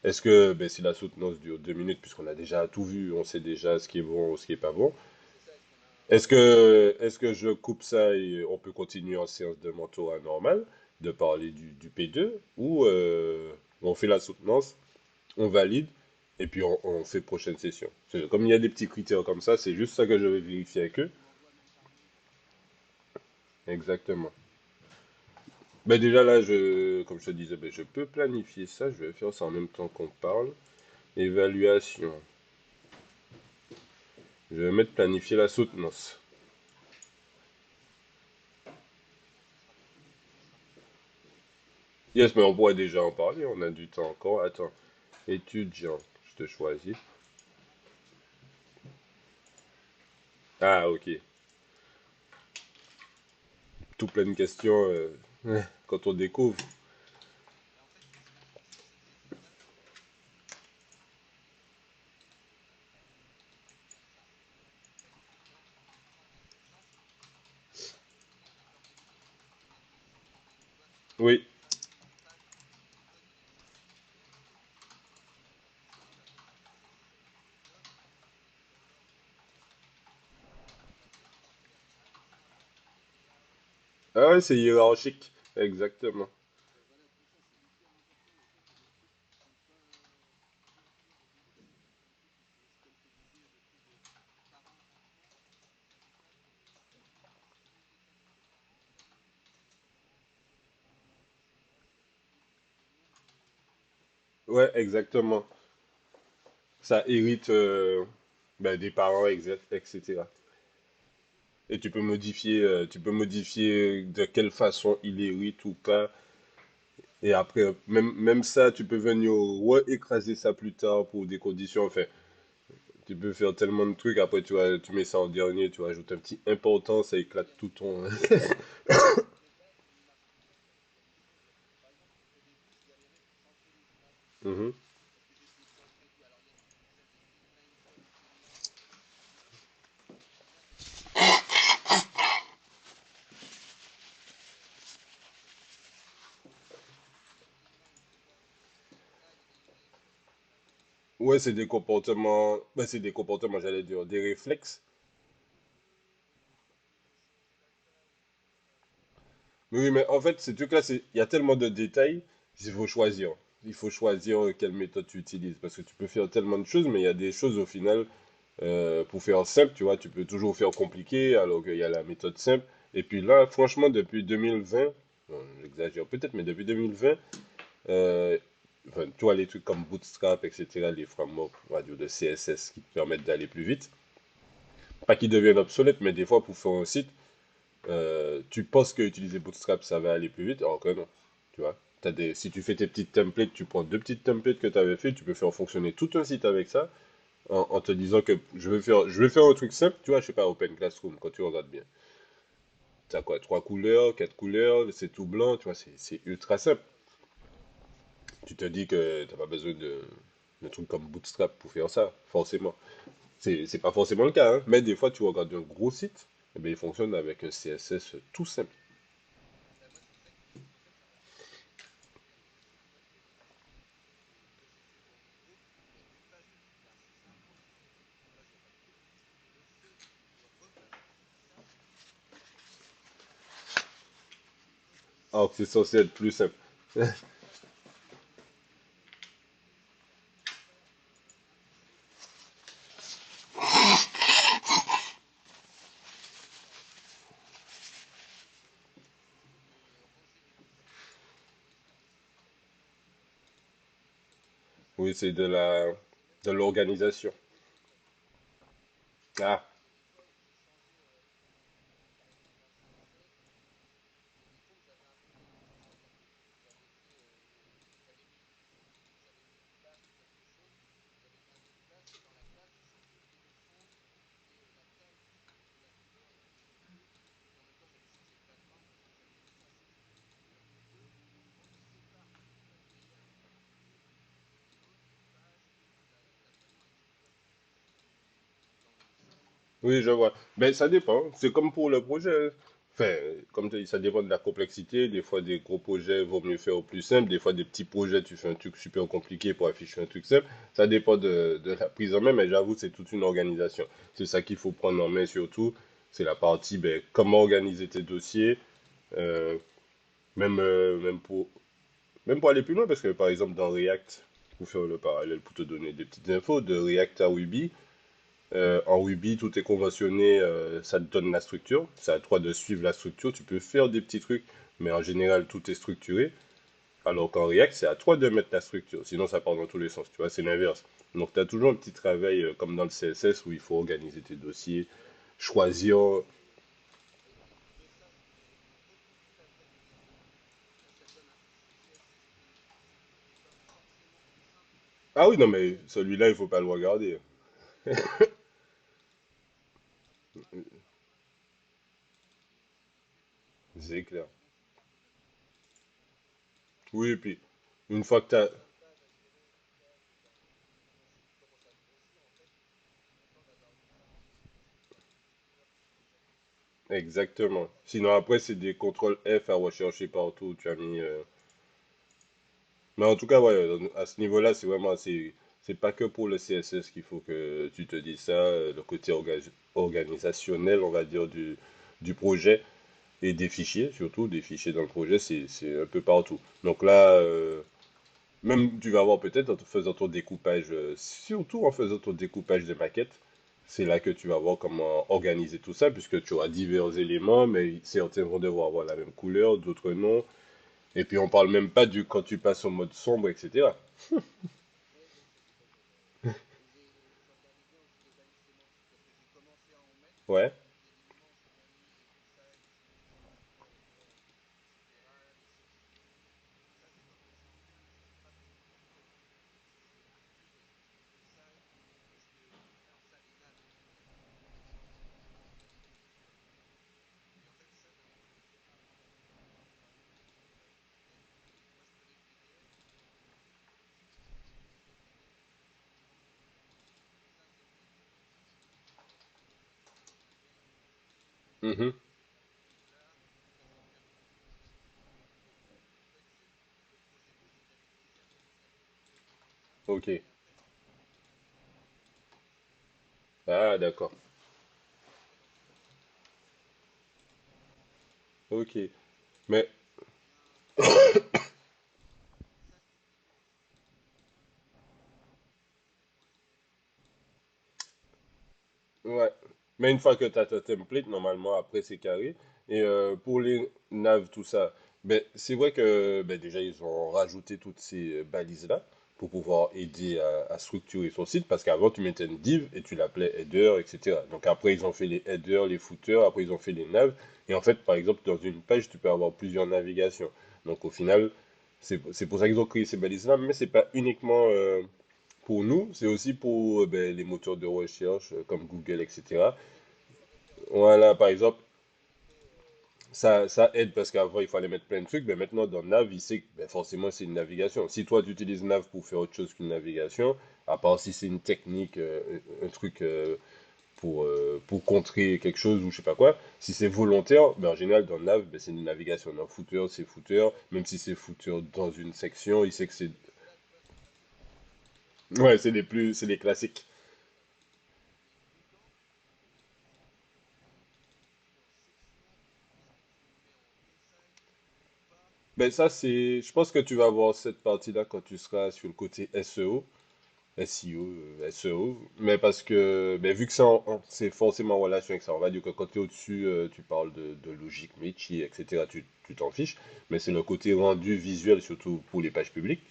Est-ce que ben, si la soutenance dure 2 minutes, puisqu'on a déjà tout vu, on sait déjà ce qui est bon ou ce qui est pas bon, est-ce que je coupe ça et on peut continuer en séance de mentorat normal, de parler du P2, ou on fait la soutenance, on valide, et puis on fait prochaine session. Comme il y a des petits critères comme ça, c'est juste ça que je vais vérifier avec eux. Exactement. Ben déjà là, comme je te disais, ben je peux planifier ça, je vais faire ça en même temps qu'on parle. Évaluation. Je vais mettre planifier la soutenance. Yes, mais on pourrait déjà en parler, on a du temps encore. Attends, étudiant, je te choisis. Ah, ok. Tout plein de questions quand on découvre. Oui. Ah ouais, c'est hiérarchique. Exactement. Ouais, exactement. Ça hérite ben, des parents, etc. Et tu peux modifier de quelle façon il hérite ou pas. Et après, même ça, tu peux venir écraser ça plus tard pour des conditions. Enfin, tu peux faire tellement de trucs. Après, tu mets ça en dernier, tu rajoutes un petit important, ça éclate tout ton. Mhm. Ouais, c'est des comportements. Bah, c'est des comportements, j'allais dire, des réflexes. Oui, mais en fait, ces trucs-là, il y a tellement de détails, il faut choisir. Il faut choisir quelle méthode tu utilises. Parce que tu peux faire tellement de choses, mais il y a des choses au final, pour faire simple, tu vois, tu peux toujours faire compliqué, alors qu'il y a la méthode simple. Et puis là, franchement, depuis 2020, bon, j'exagère peut-être, mais depuis 2020, euh, enfin, tu vois, les trucs comme Bootstrap, etc., les frameworks, on va dire, de CSS qui te permettent d'aller plus vite. Pas qu'ils deviennent obsolètes, mais des fois, pour faire un site, tu penses que utiliser Bootstrap, ça va aller plus vite, alors que non. Tu vois, si tu fais tes petites templates, tu prends deux petites templates que tu avais fait, tu peux faire fonctionner tout un site avec ça, en te disant que je vais faire un truc simple, tu vois, je sais pas, Open Classroom, quand tu regardes bien. T'as quoi, trois couleurs, quatre couleurs, c'est tout blanc, tu vois, c'est ultra simple. Tu te dis que t'as pas besoin de. un truc comme Bootstrap pour faire ça, forcément. C'est pas forcément le cas, hein, mais des fois, tu regardes un gros site, eh bien, il fonctionne avec un CSS tout simple. Alors que c'est censé être plus simple. Oui, c'est de l'organisation. Ah, oui, je vois. Ben, ça dépend. C'est comme pour le projet, hein. Enfin, comme tu dis, ça dépend de la complexité. Des fois, des gros projets, vaut mieux faire au plus simple. Des fois, des petits projets, tu fais un truc super compliqué pour afficher un truc simple. Ça dépend de la prise en main, mais j'avoue, c'est toute une organisation. C'est ça qu'il faut prendre en main surtout. C'est la partie, ben, comment organiser tes dossiers, euh, même pour aller plus loin, parce que par exemple, dans React, pour faire le parallèle, pour te donner des petites infos, de React à Ruby, en Ruby, tout est conventionné, ça te donne la structure. C'est à toi de suivre la structure. Tu peux faire des petits trucs, mais en général, tout est structuré. Alors qu'en React, c'est à toi de mettre la structure. Sinon, ça part dans tous les sens. Tu vois, c'est l'inverse. Donc, tu as toujours un petit travail, comme dans le CSS, où il faut organiser tes dossiers, choisir. Ah oui, non, mais celui-là, il faut pas le regarder. C'est clair. Oui, et puis, une fois que tu as. Exactement. Sinon, après, c'est des contrôles F à rechercher partout où tu as mis. Mais en tout cas, ouais, à ce niveau-là, c'est vraiment, c'est pas que pour le CSS qu'il faut que tu te dises ça, le côté organisationnel, on va dire, du projet et des fichiers, surtout des fichiers dans le projet, c'est un peu partout. Donc là, même tu vas voir peut-être en faisant ton découpage, surtout en faisant ton découpage de maquette, c'est là que tu vas voir comment organiser tout ça, puisque tu auras divers éléments, mais certains vont devoir avoir la même couleur, d'autres non. Et puis on parle même pas du quand tu passes au mode sombre, etc. Ouais. Mhm. Ok. Ah, d'accord. Ok. Mais, ouais. Mais une fois que tu as ta template, normalement, après, c'est carré. Et pour les navs, tout ça, ben, c'est vrai que ben, déjà, ils ont rajouté toutes ces balises-là pour pouvoir aider à structurer son site. Parce qu'avant, tu mettais une div et tu l'appelais header, etc. Donc après, ils ont fait les headers, les footers, après, ils ont fait les navs. Et en fait, par exemple, dans une page, tu peux avoir plusieurs navigations. Donc au final, c'est pour ça qu'ils ont créé ces balises-là, mais c'est pas uniquement pour nous, c'est aussi pour ben, les moteurs de recherche comme Google, etc. Voilà, par exemple, ça aide parce qu'avant, il fallait mettre plein de trucs, mais maintenant, dans Nav, il sait que ben, forcément, c'est une navigation. Si toi, tu utilises Nav pour faire autre chose qu'une navigation, à part si c'est une technique, un truc pour contrer quelque chose ou je sais pas quoi, si c'est volontaire, ben, en général, dans Nav, ben, c'est une navigation. Dans Footer, c'est Footer. Même si c'est Footer dans une section, il sait que c'est. Ouais, c'est les classiques. Ben ça, je pense que tu vas voir cette partie-là quand tu seras sur le côté SEO. SEO, SEO, mais parce que ben, vu que c'est forcément en relation avec ça, on va dire que quand tu es au-dessus, tu parles de logique, métier, etc., tu t'en fiches, mais c'est le côté rendu visuel, surtout pour les pages publiques,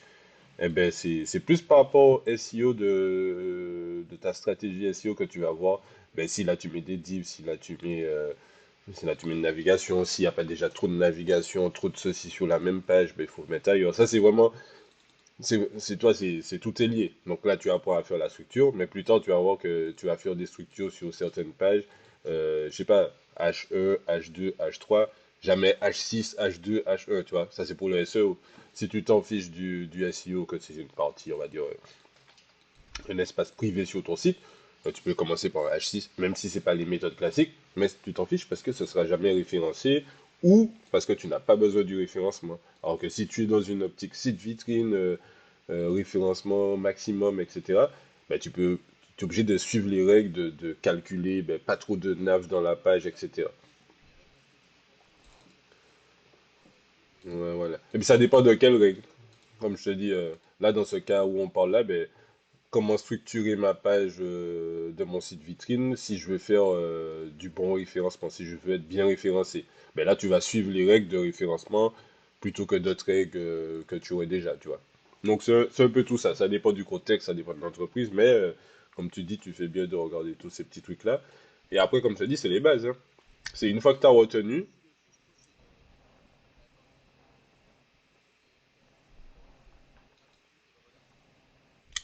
eh ben c'est plus par rapport au SEO de ta stratégie SEO que tu vas voir, ben, si là tu mets des divs, si là tu mets une navigation, s'il n'y a pas déjà trop de navigation, trop de ceci sur la même page, ben, il faut mettre ailleurs. Ça c'est vraiment tout est lié. Donc là, tu apprends à faire la structure, mais plus tard, tu vas voir que tu vas faire des structures sur certaines pages. Je sais pas, H1, H2, H3, jamais H6, H2, H1, tu vois. Ça, c'est pour le SEO. Si tu t'en fiches du SEO, que c'est une partie, on va dire, un espace privé sur ton site, tu peux commencer par un H6, même si c'est pas les méthodes classiques, mais tu t'en fiches parce que ce sera jamais référencé ou parce que tu n'as pas besoin du référencement. Alors que si tu es dans une optique site vitrine, référencement maximum, etc., ben, tu es obligé de suivre les règles, de calculer ben, pas trop de nav dans la page, etc. Ouais, voilà. Et puis ça dépend de quelles règles. Comme je te dis, là, dans ce cas où on parle là, ben, comment structurer ma page de mon site vitrine si je veux faire du bon référencement, si je veux être bien référencé. Ben là, tu vas suivre les règles de référencement plutôt que d'autres règles que tu aurais déjà, tu vois. Donc c'est un peu tout ça. Ça dépend du contexte, ça dépend de l'entreprise, mais comme tu dis, tu fais bien de regarder tous ces petits trucs-là. Et après, comme je te dis, c'est les bases, hein. C'est une fois que tu as retenu.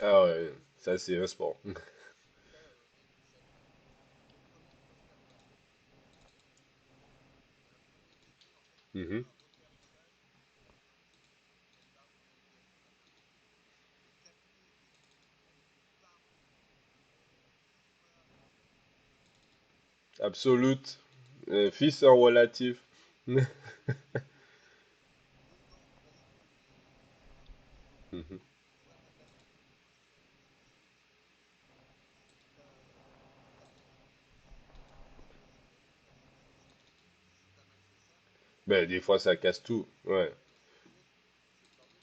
Ah ouais, ça c'est un sport. Mhm. Absolute. Fils en relatif. Mhm. Ben, des fois, ça casse tout. Ouais.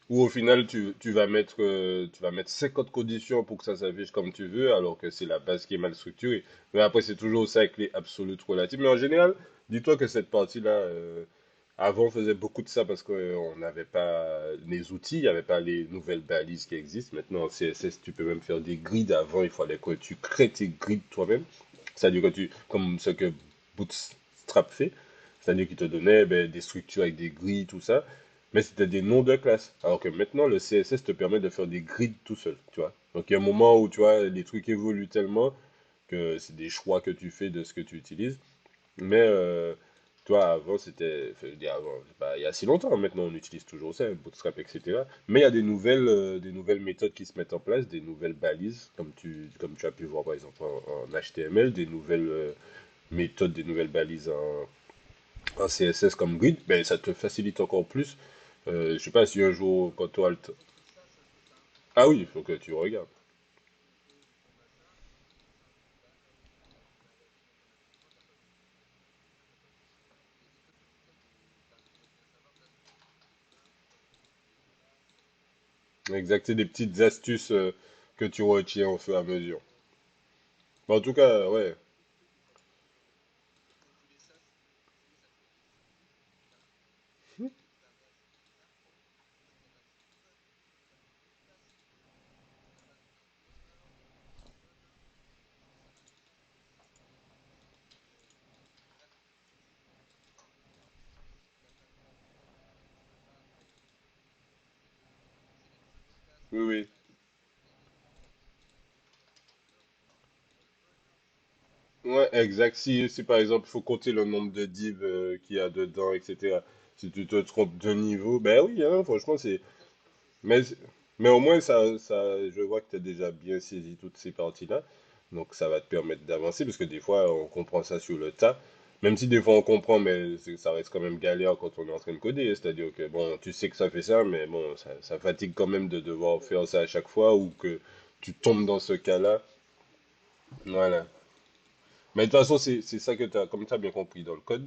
Ou au final, tu vas mettre 50 conditions pour que ça s'affiche comme tu veux, alors que c'est la base qui est mal structurée. Mais après, c'est toujours ça avec les absolutes relatifs. Mais en général, dis-toi que cette partie-là, avant, on faisait beaucoup de ça parce qu'on n'avait pas les outils, il n'y avait pas les nouvelles balises qui existent. Maintenant, en CSS, tu peux même faire des grids. Avant, il fallait que tu crées tes grids toi-même. C'est-à-dire que comme ce que Bootstrap fait, c'est-à-dire qu'il te donnait ben, des structures avec des grilles, tout ça, mais c'était des noms de classe. Alors que maintenant, le CSS te permet de faire des grids tout seul, tu vois. Donc il y a un moment où, tu vois, les trucs évoluent tellement que c'est des choix que tu fais de ce que tu utilises. Mais, toi, avant, enfin, je veux dire avant, c'est pas il y a si longtemps, maintenant on utilise toujours ça, Bootstrap, etc. Mais il y a des nouvelles méthodes qui se mettent en place, des nouvelles balises, comme tu as pu voir par exemple en HTML, des nouvelles méthodes, des nouvelles balises en CSS comme grid, ben, ça te facilite encore plus. Je sais pas si un jour, quand tu as le temps. Ah oui, il faut que tu regardes. Exact, c'est des petites astuces que tu retiens au fur et à mesure. En tout cas, ouais. Oui, oui. Ouais, exact. Si par exemple, il faut compter le nombre de divs qu'il y a dedans, etc. Si tu te trompes de niveau, ben oui, hein, franchement, c'est. Mais, mais au moins, je vois que tu as déjà bien saisi toutes ces parties-là. Donc, ça va te permettre d'avancer, parce que des fois, on comprend ça sur le tas. Même si des fois, on comprend, mais ça reste quand même galère quand on est en train de coder. C'est-à-dire que, bon, tu sais que ça fait ça, mais bon, ça fatigue quand même de devoir faire ça à chaque fois, ou que tu tombes dans ce cas-là. Voilà. Mais de toute façon, c'est ça que tu as, comme tu as bien compris dans le code.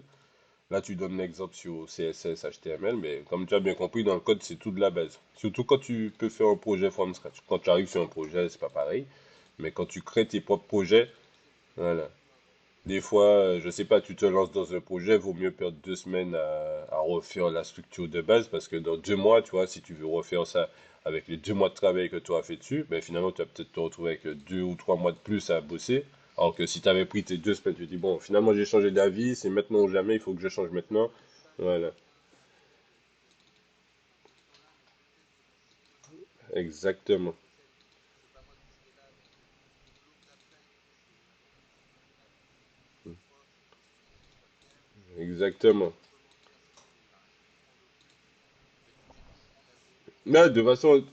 Là, tu donnes l'exemple sur CSS, HTML, mais comme tu as bien compris, dans le code, c'est tout de la base. Surtout quand tu peux faire un projet from scratch. Quand tu arrives sur un projet, c'est pas pareil. Mais quand tu crées tes propres projets, voilà. Des fois, je sais pas, tu te lances dans un projet, vaut mieux perdre 2 semaines à refaire la structure de base, parce que dans 2 mois, tu vois, si tu veux refaire ça avec les 2 mois de travail que tu as fait dessus, ben finalement, tu vas peut-être te retrouver avec 2 ou 3 mois de plus à bosser. Alors que si tu avais pris tes 2 semaines, tu te dis, bon, finalement, j'ai changé d'avis, c'est maintenant ou jamais, il faut que je change maintenant. Voilà, exactement. Exactement. Mais de toute façon,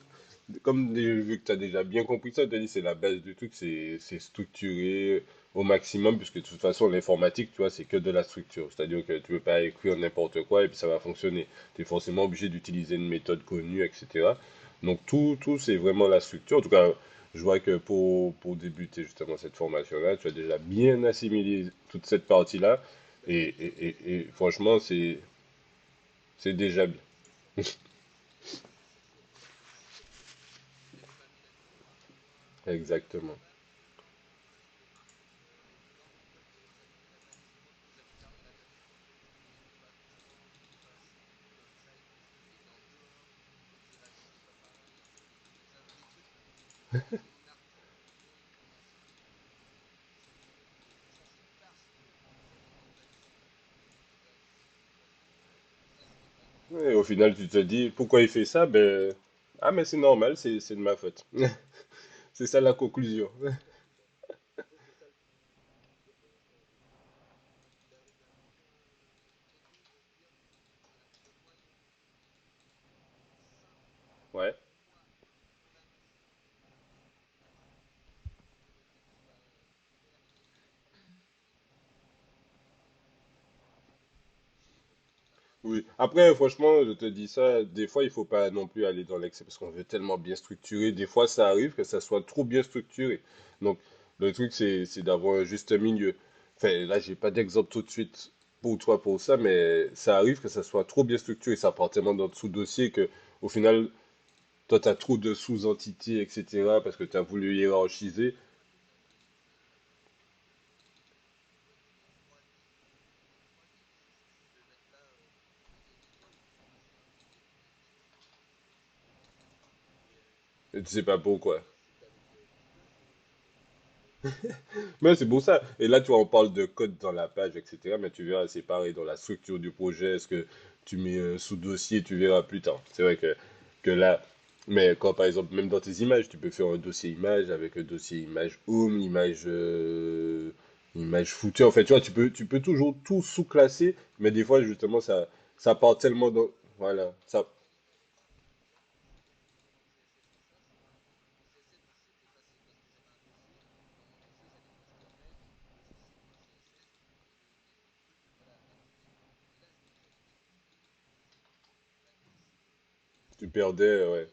vu que tu as déjà bien compris ça, tu as dit c'est la base du truc, c'est structuré au maximum, puisque de toute façon, l'informatique, tu vois, c'est que de la structure. C'est-à-dire que tu ne peux pas écrire n'importe quoi et puis ça va fonctionner. Tu es forcément obligé d'utiliser une méthode connue, etc. Donc tout c'est vraiment la structure. En tout cas, je vois que pour débuter justement cette formation-là, tu as déjà bien assimilé toute cette partie-là. Et franchement, c'est déjà bien. Exactement. Et au final, tu te dis, pourquoi il fait ça? Ben, ah, mais c'est normal, c'est de ma faute. C'est ça la conclusion. Ouais. Oui. Après, franchement, je te dis ça, des fois, il faut pas non plus aller dans l'excès parce qu'on veut tellement bien structurer. Des fois, ça arrive que ça soit trop bien structuré. Donc, le truc, c'est d'avoir un juste milieu. Enfin, là, j'ai pas d'exemple tout de suite pour toi pour ça, mais ça arrive que ça soit trop bien structuré. Ça part tellement dans le sous-dossier que, au final, toi, tu as trop de sous-entités, etc., parce que tu as voulu hiérarchiser. Et tu sais pas pourquoi. Mais c'est pour ça. Et là, tu vois, on parle de code dans la page, etc. Mais tu verras, c'est pareil dans la structure du projet. Est-ce que tu mets sous dossier, tu verras plus tard. C'est vrai que là, mais quand par exemple, même dans tes images, tu peux faire un dossier image avec un dossier image home, image footer. En fait, tu vois, tu peux toujours tout sous-classer. Mais des fois, justement, ça part tellement dans. Voilà, ça, tu perdais, ouais.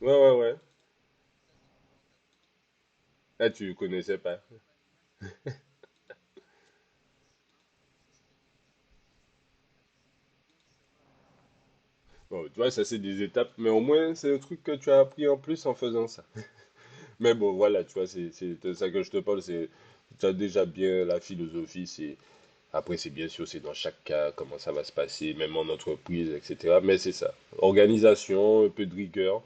Ouais, ouais, ouais. Là, tu connaissais pas. Bon, tu vois, ça c'est des étapes, mais au moins c'est un truc que tu as appris en plus en faisant ça. Mais bon, voilà, tu vois, c'est de ça que je te parle, c'est tu as déjà bien la philosophie, c'est après c'est bien sûr c'est dans chaque cas comment ça va se passer, même en entreprise, etc. Mais c'est ça, organisation, un peu de rigueur,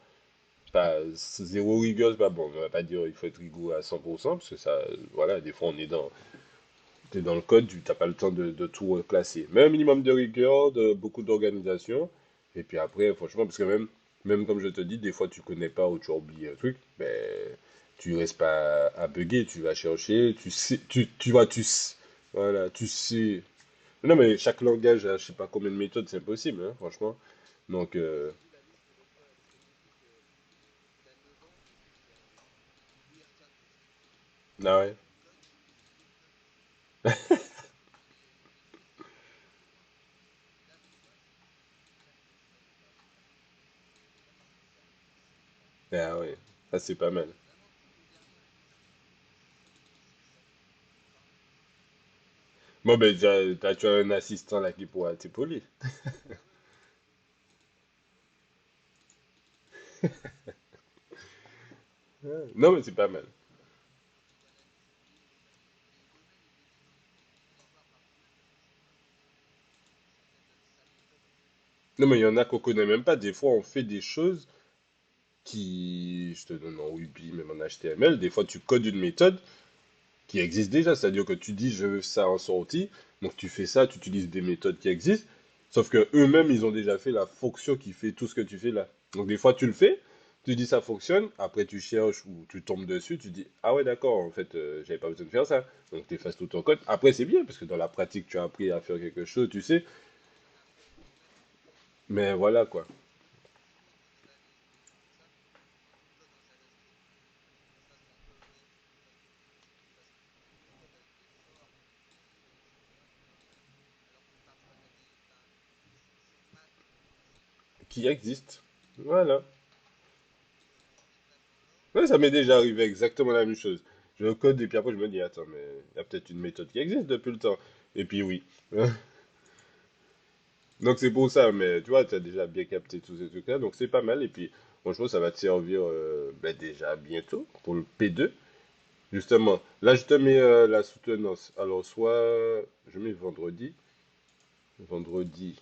pas zéro rigueur, c'est pas bon, on va pas dire il faut être rigoureux à 100% parce que ça, voilà, des fois on est t'es dans le code, tu n'as pas le temps de tout classer. Mais un minimum de rigueur, de beaucoup d'organisation. Et puis après, franchement, parce que même comme je te dis, des fois tu connais pas ou tu as oublié un truc, ben, tu restes pas à bugger, tu vas chercher, tu sais, tu vois, voilà, tu sais. Non, mais chaque langage a je sais pas combien de méthodes, c'est impossible, hein, franchement. Donc, ah ouais, ah ouais, ça c'est pas mal. Bon, ben, tu as un assistant là qui pourra t'épauler. Ouais. Non, mais c'est pas mal. Non, mais il y en a qu'on connaît même pas. Des fois, on fait des choses qui, je te donne en Ruby, même en HTML, des fois tu codes une méthode qui existe déjà. C'est-à-dire que tu dis je veux ça en sortie, donc tu fais ça, tu utilises des méthodes qui existent, sauf que eux-mêmes ils ont déjà fait la fonction qui fait tout ce que tu fais là. Donc des fois tu le fais, tu dis ça fonctionne, après tu cherches ou tu tombes dessus, tu dis ah ouais d'accord, en fait j'avais pas besoin de faire ça. Donc tu effaces tout ton code. Après c'est bien parce que dans la pratique tu as appris à faire quelque chose, tu sais, mais voilà quoi. Qui existe. Voilà. Ouais, ça m'est déjà arrivé exactement la même chose. Je code et puis après je me dis, attends, mais il y a peut-être une méthode qui existe depuis le temps. Et puis oui. Donc c'est pour ça, mais tu vois, tu as déjà bien capté tous ces trucs-là, donc c'est pas mal. Et puis franchement, ça va te servir ben, déjà bientôt pour le P2. Justement, là je te mets la soutenance. Alors soit je mets vendredi. Vendredi,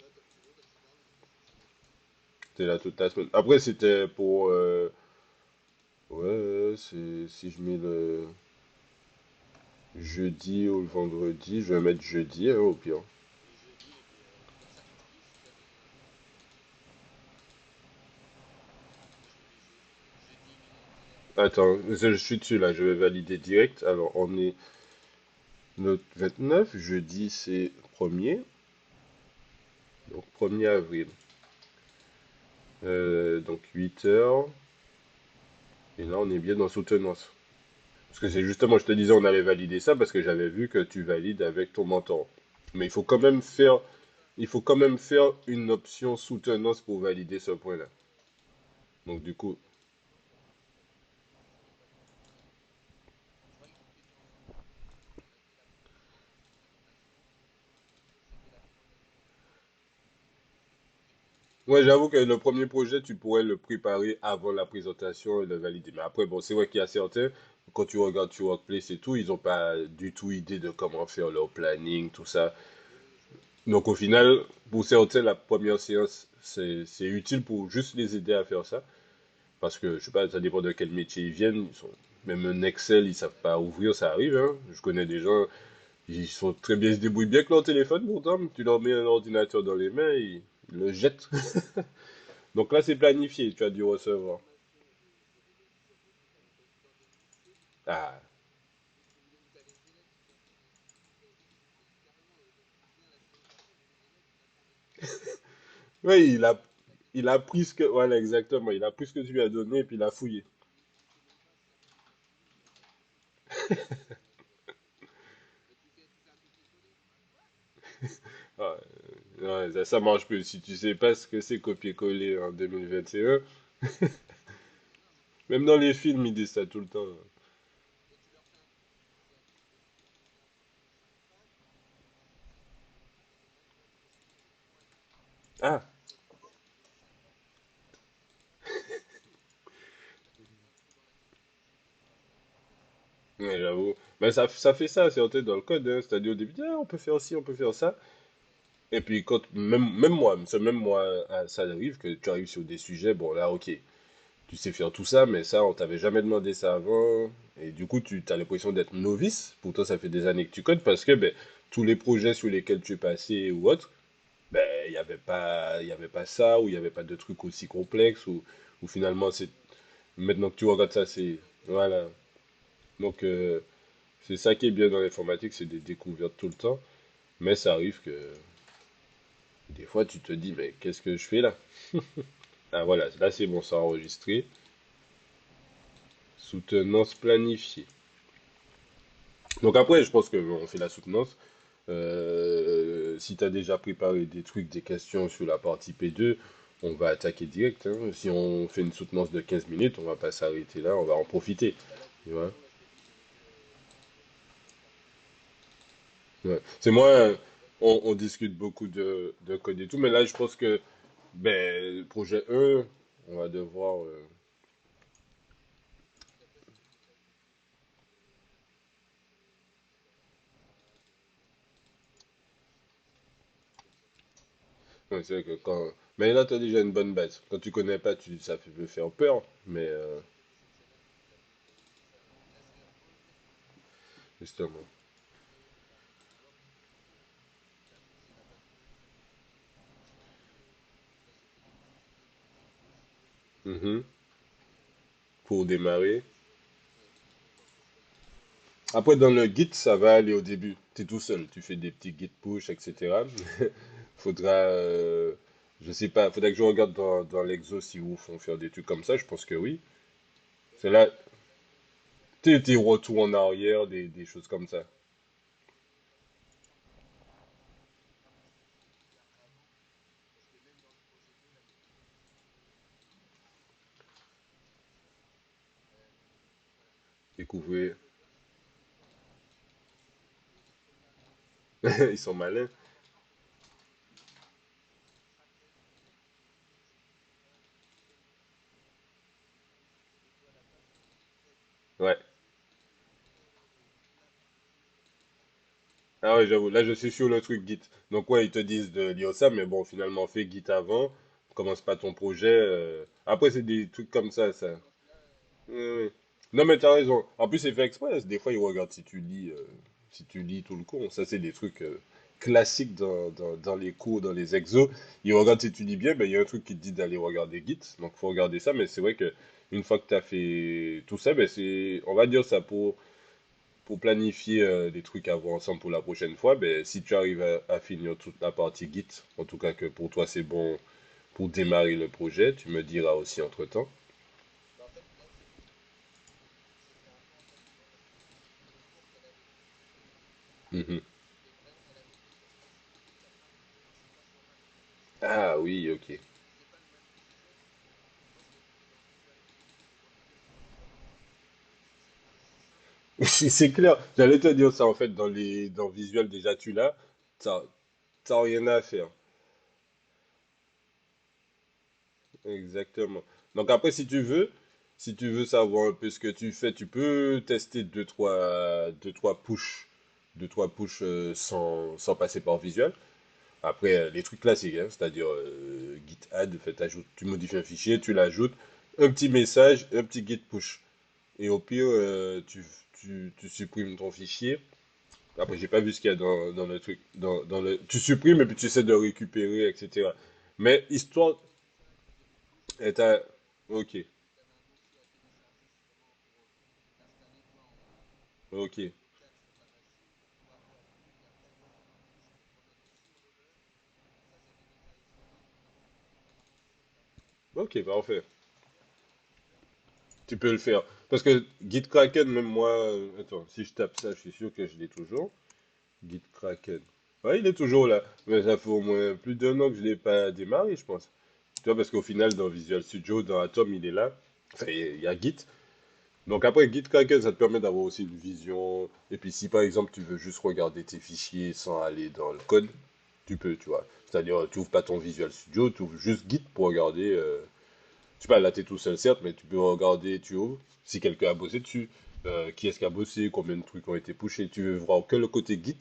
t'es là toute la semaine. Après c'était pour... ouais, si je mets le jeudi ou le vendredi, je vais mettre jeudi hein, au pire. Attends, je suis dessus là, je vais valider direct. Alors, on est le 29, jeudi c'est premier, donc 1er avril. Donc 8 heures, et là on est bien dans soutenance. Parce que c'est justement, je te disais, on allait valider ça parce que j'avais vu que tu valides avec ton mentor. Mais il faut quand même faire une option soutenance pour valider ce point-là. Donc du coup, ouais, j'avoue que le premier projet, tu pourrais le préparer avant la présentation et le valider. Mais après, bon, c'est vrai qu'il y a certains, quand tu regardes sur Workplace et tout, ils n'ont pas du tout idée de comment faire leur planning, tout ça. Donc au final, pour certains, la première séance, c'est utile pour juste les aider à faire ça. Parce que, je sais pas, ça dépend de quel métier ils viennent. Même un Excel, ils savent pas ouvrir, ça arrive, hein. Je connais des gens, ils sont très bien, ils se débrouillent bien avec leur téléphone pourtant. Tu leur mets un ordinateur dans les mains, ils le jettent. Donc là, c'est planifié, tu as dû recevoir. Ah, oui, il a pris ce que, voilà, exactement, il a pris ce que tu lui as donné et puis il a fouillé. Ah, ouais, ça marche plus. Si tu sais pas ce que c'est copier-coller en 2021, même dans les films, ils disent ça tout le temps. Ah, ouais, j'avoue. Mais ça fait ça, c'est dans le code, hein. C'est-à-dire au début, ah, on peut faire ci, on peut faire ça. Et puis quand, même moi, ah, ça arrive que tu arrives sur des sujets, bon là, ok, tu sais faire tout ça, mais ça, on t'avait jamais demandé ça avant. Et du coup, tu as l'impression d'être novice. Pourtant, ça fait des années que tu codes parce que ben, tous les projets sur lesquels tu es passé ou autre, ben, il y avait pas ça, ou il n'y avait pas de trucs aussi complexes, ou finalement, c'est, maintenant que tu regardes ça, c'est, voilà. Donc, c'est ça qui est bien dans l'informatique, c'est des découvertes tout le temps. Mais ça arrive que des fois, tu te dis, mais qu'est-ce que je fais là? Ah voilà, là c'est bon, ça a enregistré. Soutenance planifiée. Donc après, je pense que bon, on fait la soutenance. Si tu as déjà préparé des trucs, des questions sur la partie P2, on va attaquer direct, hein. Si on fait une soutenance de 15 minutes, on va pas s'arrêter là, on va en profiter. Tu vois? Ouais. C'est moi, on discute beaucoup de code et tout, mais là je pense que ben, projet 1, on va devoir. Ouais, c'est vrai que quand. Mais là, tu as déjà une bonne base. Quand tu connais pas, ça peut faire peur, mais justement. Mhm. Pour démarrer. Après, dans le Git, ça va aller au début. Tu es tout seul, tu fais des petits Git push, etc. Faudra, je sais pas, faudra que je regarde dans l'exo si vous font faire des trucs comme ça. Je pense que oui. C'est là, tes retours en arrière, des choses comme ça. Découvrir. Ils sont malins. Ouais. Ah ouais, j'avoue. Là, je suis sur le truc Git. Donc, ouais, ils te disent de lire ça, mais bon, finalement, fais Git avant. Commence pas ton projet. Après, c'est des trucs comme ça. Oui, oui. Non, mais t'as raison. En plus, c'est fait exprès. Des fois, ils regardent si tu lis tout le cours. Ça, c'est des trucs classiques dans les cours, dans les exos. Ils regardent si tu lis bien. Ben, il y a un truc qui te dit d'aller regarder Git. Donc, faut regarder ça. Mais c'est vrai que une fois que tu as fait tout ça, ben, on va dire ça pour planifier des trucs à voir ensemble pour la prochaine fois. Ben, si tu arrives à finir toute la partie Git, en tout cas que pour toi, c'est bon pour démarrer le projet, tu me diras aussi entre-temps. Mhm. Ah oui, ok. C'est clair. J'allais te dire ça en fait dans Visual déjà tu l'as. T'as t'as rien à faire. Exactement. Donc après si tu veux savoir un peu ce que tu fais, tu peux tester deux trois push, deux trois push sans passer par Visual. Après les trucs classiques, hein, c'est-à-dire git add, fait, tu modifies un fichier, tu l'ajoutes, un petit message, un petit git push. Et au pire tu supprimes ton fichier. Après, j'ai pas vu ce qu'il y a dans le truc. Tu supprimes et puis tu essaies de récupérer, etc. Mais histoire est à. Ok, ok, ok, parfait. Tu peux le faire. Parce que Gitkraken, même moi. Attends, si je tape ça, je suis sûr que je l'ai toujours. Gitkraken. Ouais, il est toujours là. Mais ça fait au moins plus d'un an que je l'ai pas démarré, je pense. Tu vois, parce qu'au final, dans Visual Studio, dans Atom, il est là. Enfin, il y a Git. Donc après, GitKraken, ça te permet d'avoir aussi une vision. Et puis si par exemple tu veux juste regarder tes fichiers sans aller dans le code, tu peux, tu vois. C'est-à-dire, tu ouvres pas ton Visual Studio, tu ouvres juste Git pour regarder. Je sais pas, là t'es tout seul certes, mais tu peux regarder, tu ouvres, si quelqu'un a bossé dessus, qui est-ce qui a bossé, combien de trucs ont été pushés. Tu veux voir que le côté Git,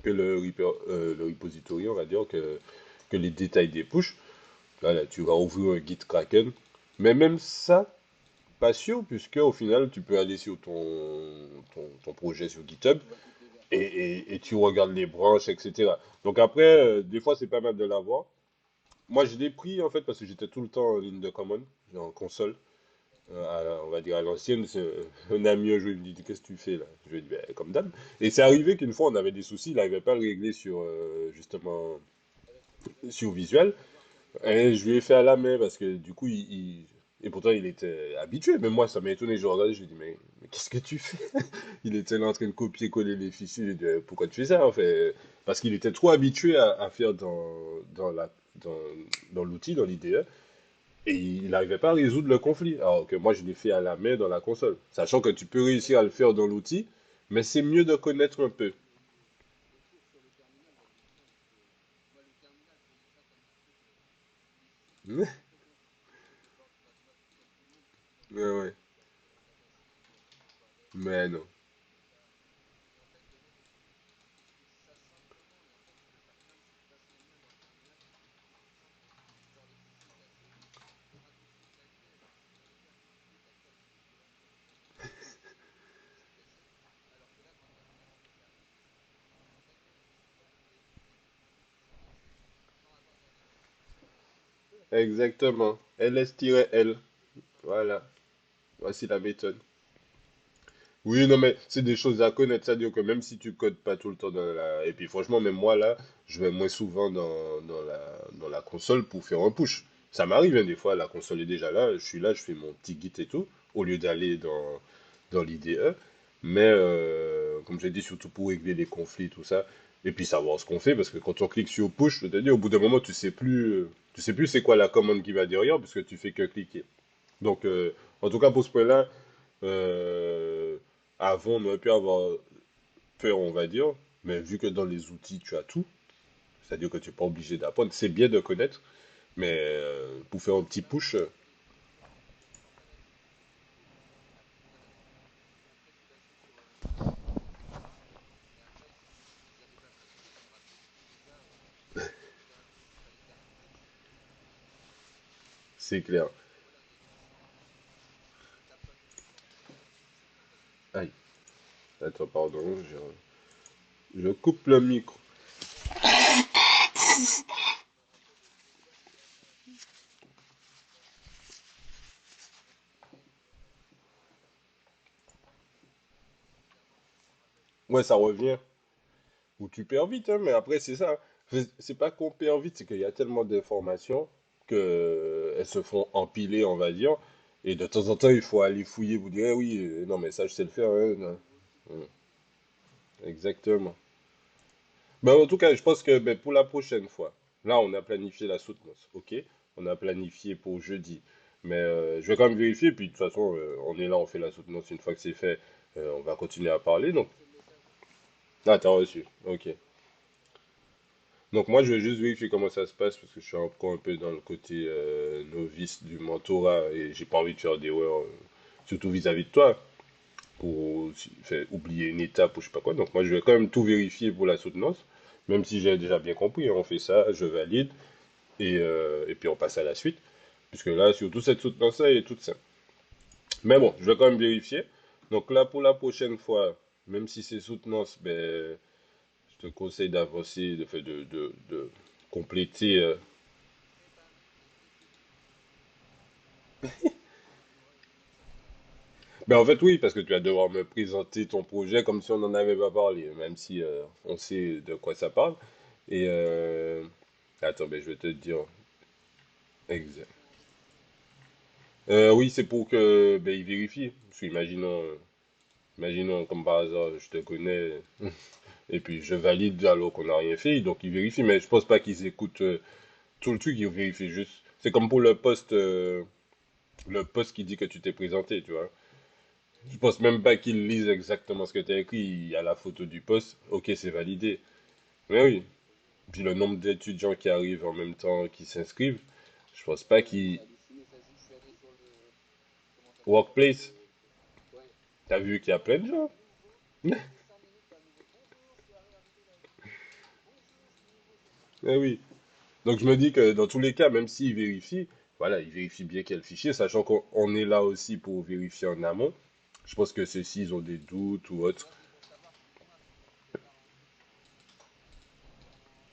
que le repository, on va dire, que les détails des push. Là, tu vas ouvrir un GitKraken. Mais même ça, pas sûr, puisque au final, tu peux aller sur ton projet sur GitHub et tu regardes les branches, etc. Donc après, des fois, c'est pas mal de l'avoir. Moi, je l'ai pris en fait parce que j'étais tout le temps en ligne de commande, en console. On va dire à l'ancienne, un ami un jour, il me dit, qu'est-ce que tu fais là? Je lui ai dit, ben, comme d'hab. Et c'est arrivé qu'une fois, on avait des soucis, il n'arrivait pas à le régler sur, justement, sur visuel. Et je lui ai fait à la main parce que du coup, et pourtant, il était habitué. Mais moi, ça m'a étonné. Je regardais, je lui ai dit, mais qu'est-ce que tu fais? Il était là en train de copier-coller les fichiers. Je lui ai dit, pourquoi tu fais ça en fait? Parce qu'il était trop habitué à faire dans, dans l'outil, dans l'IDE. Et il n'arrivait pas à résoudre le conflit. Alors que moi, je l'ai fait à la main dans la console. Sachant que tu peux réussir à le faire dans l'outil, mais c'est mieux de connaître un peu. Ouais, ouais. Mais non. Exactement. ls-l. Voilà. Voici la méthode. Oui, non, mais c'est des choses à connaître. C'est-à-dire que même si tu codes pas tout le temps dans la... Et puis franchement, même moi, là, je vais moins souvent dans la console pour faire un push. Ça m'arrive, hein, des fois, la console est déjà là. Je suis là, je fais mon petit git et tout, au lieu d'aller dans l'IDE. Mais, comme j'ai dit, surtout pour régler les conflits, tout ça. Et puis savoir ce qu'on fait, parce que quand on clique sur push, c'est-à-dire au bout d'un moment, tu sais plus c'est quoi la commande qui va derrière, parce que tu fais que cliquer. Donc, en tout cas, pour ce point-là, euh, avant, on aurait pu avoir peur, on va dire, mais vu que dans les outils, tu as tout, c'est-à-dire que tu n'es pas obligé d'apprendre, c'est bien de connaître, mais pour faire un petit push, c'est clair. Aïe, attends, pardon, je coupe le micro. Ouais, ça revient. Ou tu perds vite, hein, mais après, c'est ça. C'est pas qu'on perd vite, c'est qu'il y a tellement d'informations que elles se font empiler, on va dire. Et de temps en temps, il faut aller fouiller, vous dire, eh oui, non, mais ça, je sais le faire, hein, non. Exactement. Ben, en tout cas, je pense que ben, pour la prochaine fois, là, on a planifié la soutenance, ok? On a planifié pour jeudi. Mais je vais quand même vérifier, puis de toute façon, on est là, on fait la soutenance. Une fois que c'est fait, on va continuer à parler. Donc, ah, t'as reçu, ok. Donc, moi, je vais juste vérifier comment ça se passe, parce que je suis encore un peu dans le côté novice du mentorat, et j'ai pas envie de faire d'erreurs, surtout vis-à-vis de toi, pour faire oublier une étape ou je sais pas quoi. Donc, moi, je vais quand même tout vérifier pour la soutenance. Même si j'ai déjà bien compris, hein, on fait ça, je valide. Et puis on passe à la suite. Puisque là, surtout cette soutenance-là, elle est toute simple. Mais bon, je vais quand même vérifier. Donc là, pour la prochaine fois, même si c'est soutenance, ben, je te conseille d'avancer, de compléter. Ben, en fait, oui, parce que tu vas devoir me présenter ton projet comme si on n'en avait pas parlé, même si on sait de quoi ça parle. Et attends, ben, je vais te dire exact. Oui, c'est pour que ben, il vérifie. Parce que imaginons, comme par hasard, je te connais, et puis je valide alors qu'on n'a rien fait, donc ils vérifient, mais je pense pas qu'ils écoutent tout le truc, ils vérifient juste. C'est comme pour le poste qui dit que tu t'es présenté, tu vois. Je pense même pas qu'ils lisent exactement ce que tu as écrit, il y a la photo du poste, ok, c'est validé. Mais oui, puis le nombre d'étudiants qui arrivent en même temps, qui s'inscrivent, je pense pas qu'ils... Workplace, t'as vu qu'il y a plein de gens. Eh oui. Donc je me dis que dans tous les cas, même s'ils vérifient, voilà, ils vérifient bien quel fichier, sachant qu'on est là aussi pour vérifier en amont. Je pense que ceux-ci, ils ont des doutes ou autre.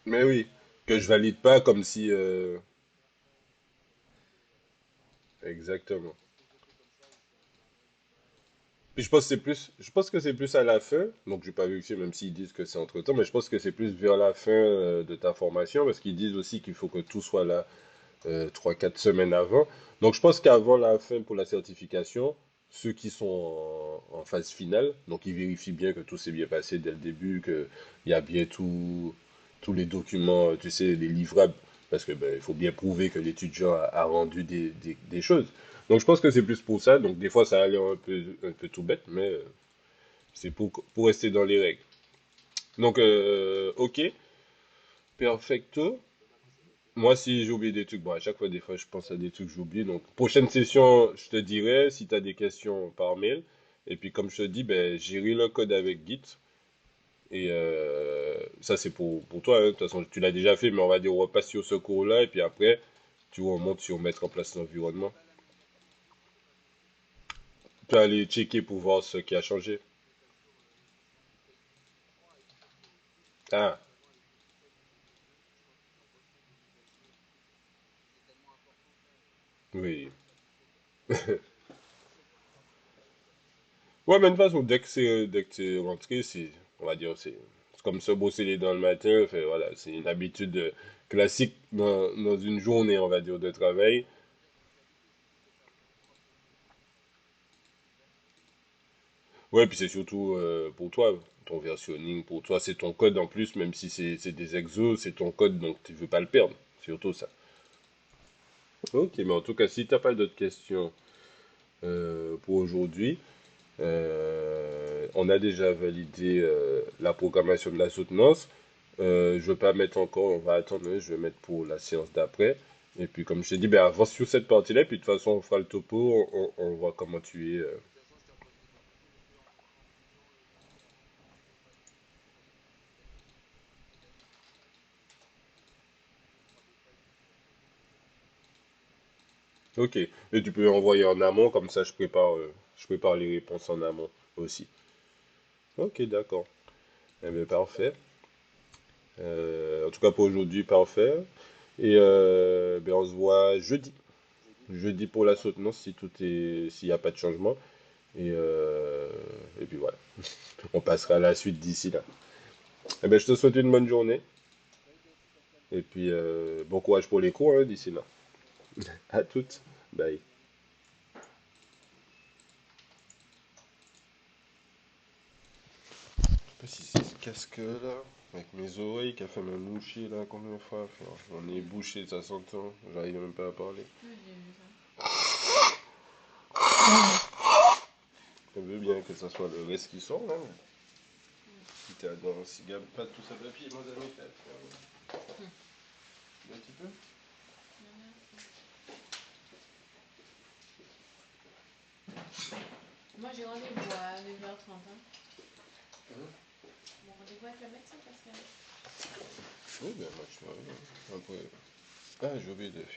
Mais oui, que je valide pas comme si... Exactement. Puis je pense que c'est plus, je pense que c'est plus à la fin, donc j'ai pas vérifié même s'ils disent que c'est entre-temps, mais je pense que c'est plus vers la fin de ta formation, parce qu'ils disent aussi qu'il faut que tout soit là 3-4 semaines avant. Donc je pense qu'avant la fin pour la certification, ceux qui sont en phase finale, donc ils vérifient bien que tout s'est bien passé dès le début, qu'il y a bien tous les documents, tu sais, les livrables, parce que ben, il faut bien prouver que l'étudiant a rendu des choses. Donc je pense que c'est plus pour ça. Donc des fois ça a l'air un peu tout bête, mais c'est pour rester dans les règles. Donc ok, perfecto. Moi, si j'ai oublié des trucs, bon, à chaque fois, des fois, je pense à des trucs que j'oublie. Donc, prochaine session, je te dirai si tu as des questions par mail. Et puis, comme je te dis, ben, j'ai le code avec Git. Et ça, c'est pour toi, hein. De toute façon, tu l'as déjà fait, mais on va dire, on repasse sur ce cours-là. Et puis après, tu vois, on monte sur mettre en place l'environnement. Tu peux aller checker pour voir ce qui a changé. Ah, oui. Ouais, mais de toute façon, dès que c'est rentré, c'est, on va dire, c'est comme se brosser les dents le matin. Fait, voilà, c'est une habitude classique dans une journée, on va dire, de travail. Ouais, puis c'est surtout pour toi, ton versionning, pour toi, c'est ton code en plus, même si c'est des exos, c'est ton code, donc tu veux pas le perdre. C'est surtout ça. Ok, mais en tout cas, si t'as pas d'autres questions pour aujourd'hui, on a déjà validé la programmation de la soutenance. Je ne vais pas mettre encore, on va attendre, hein, je vais mettre pour la séance d'après. Et puis, comme je t'ai dit, ben, avance sur cette partie-là, puis de toute façon, on fera le topo, on voit comment tu es. Ok, et tu peux envoyer en amont, comme ça, je prépare les réponses en amont aussi. Ok, d'accord. Eh bien, parfait. En tout cas, pour aujourd'hui, parfait. Et ben, on se voit jeudi. Jeudi pour la soutenance, si s'il n'y a pas de changement. Et puis voilà. On passera à la suite d'ici là. Eh ben, je te souhaite une bonne journée. Et puis, bon courage pour les cours hein, d'ici là. À toutes. Bye. Je sais pas si c'est ce casque-là, avec mes oreilles, qui a fait me moucher là combien de fois. On est bouché, ça s'entend. J'arrive même pas à parler. On veut bien que ça soit le reste qui sort là. Si t'es dans un cigare, pas tout ça papier, moi, amis, un petit peu. Moi, j'ai rendez-vous à 9h30. Hein. Mon rendez-vous avec le médecin, Pascal. Oui, ben, moi, je suis après. Ah, j'ai oublié de faire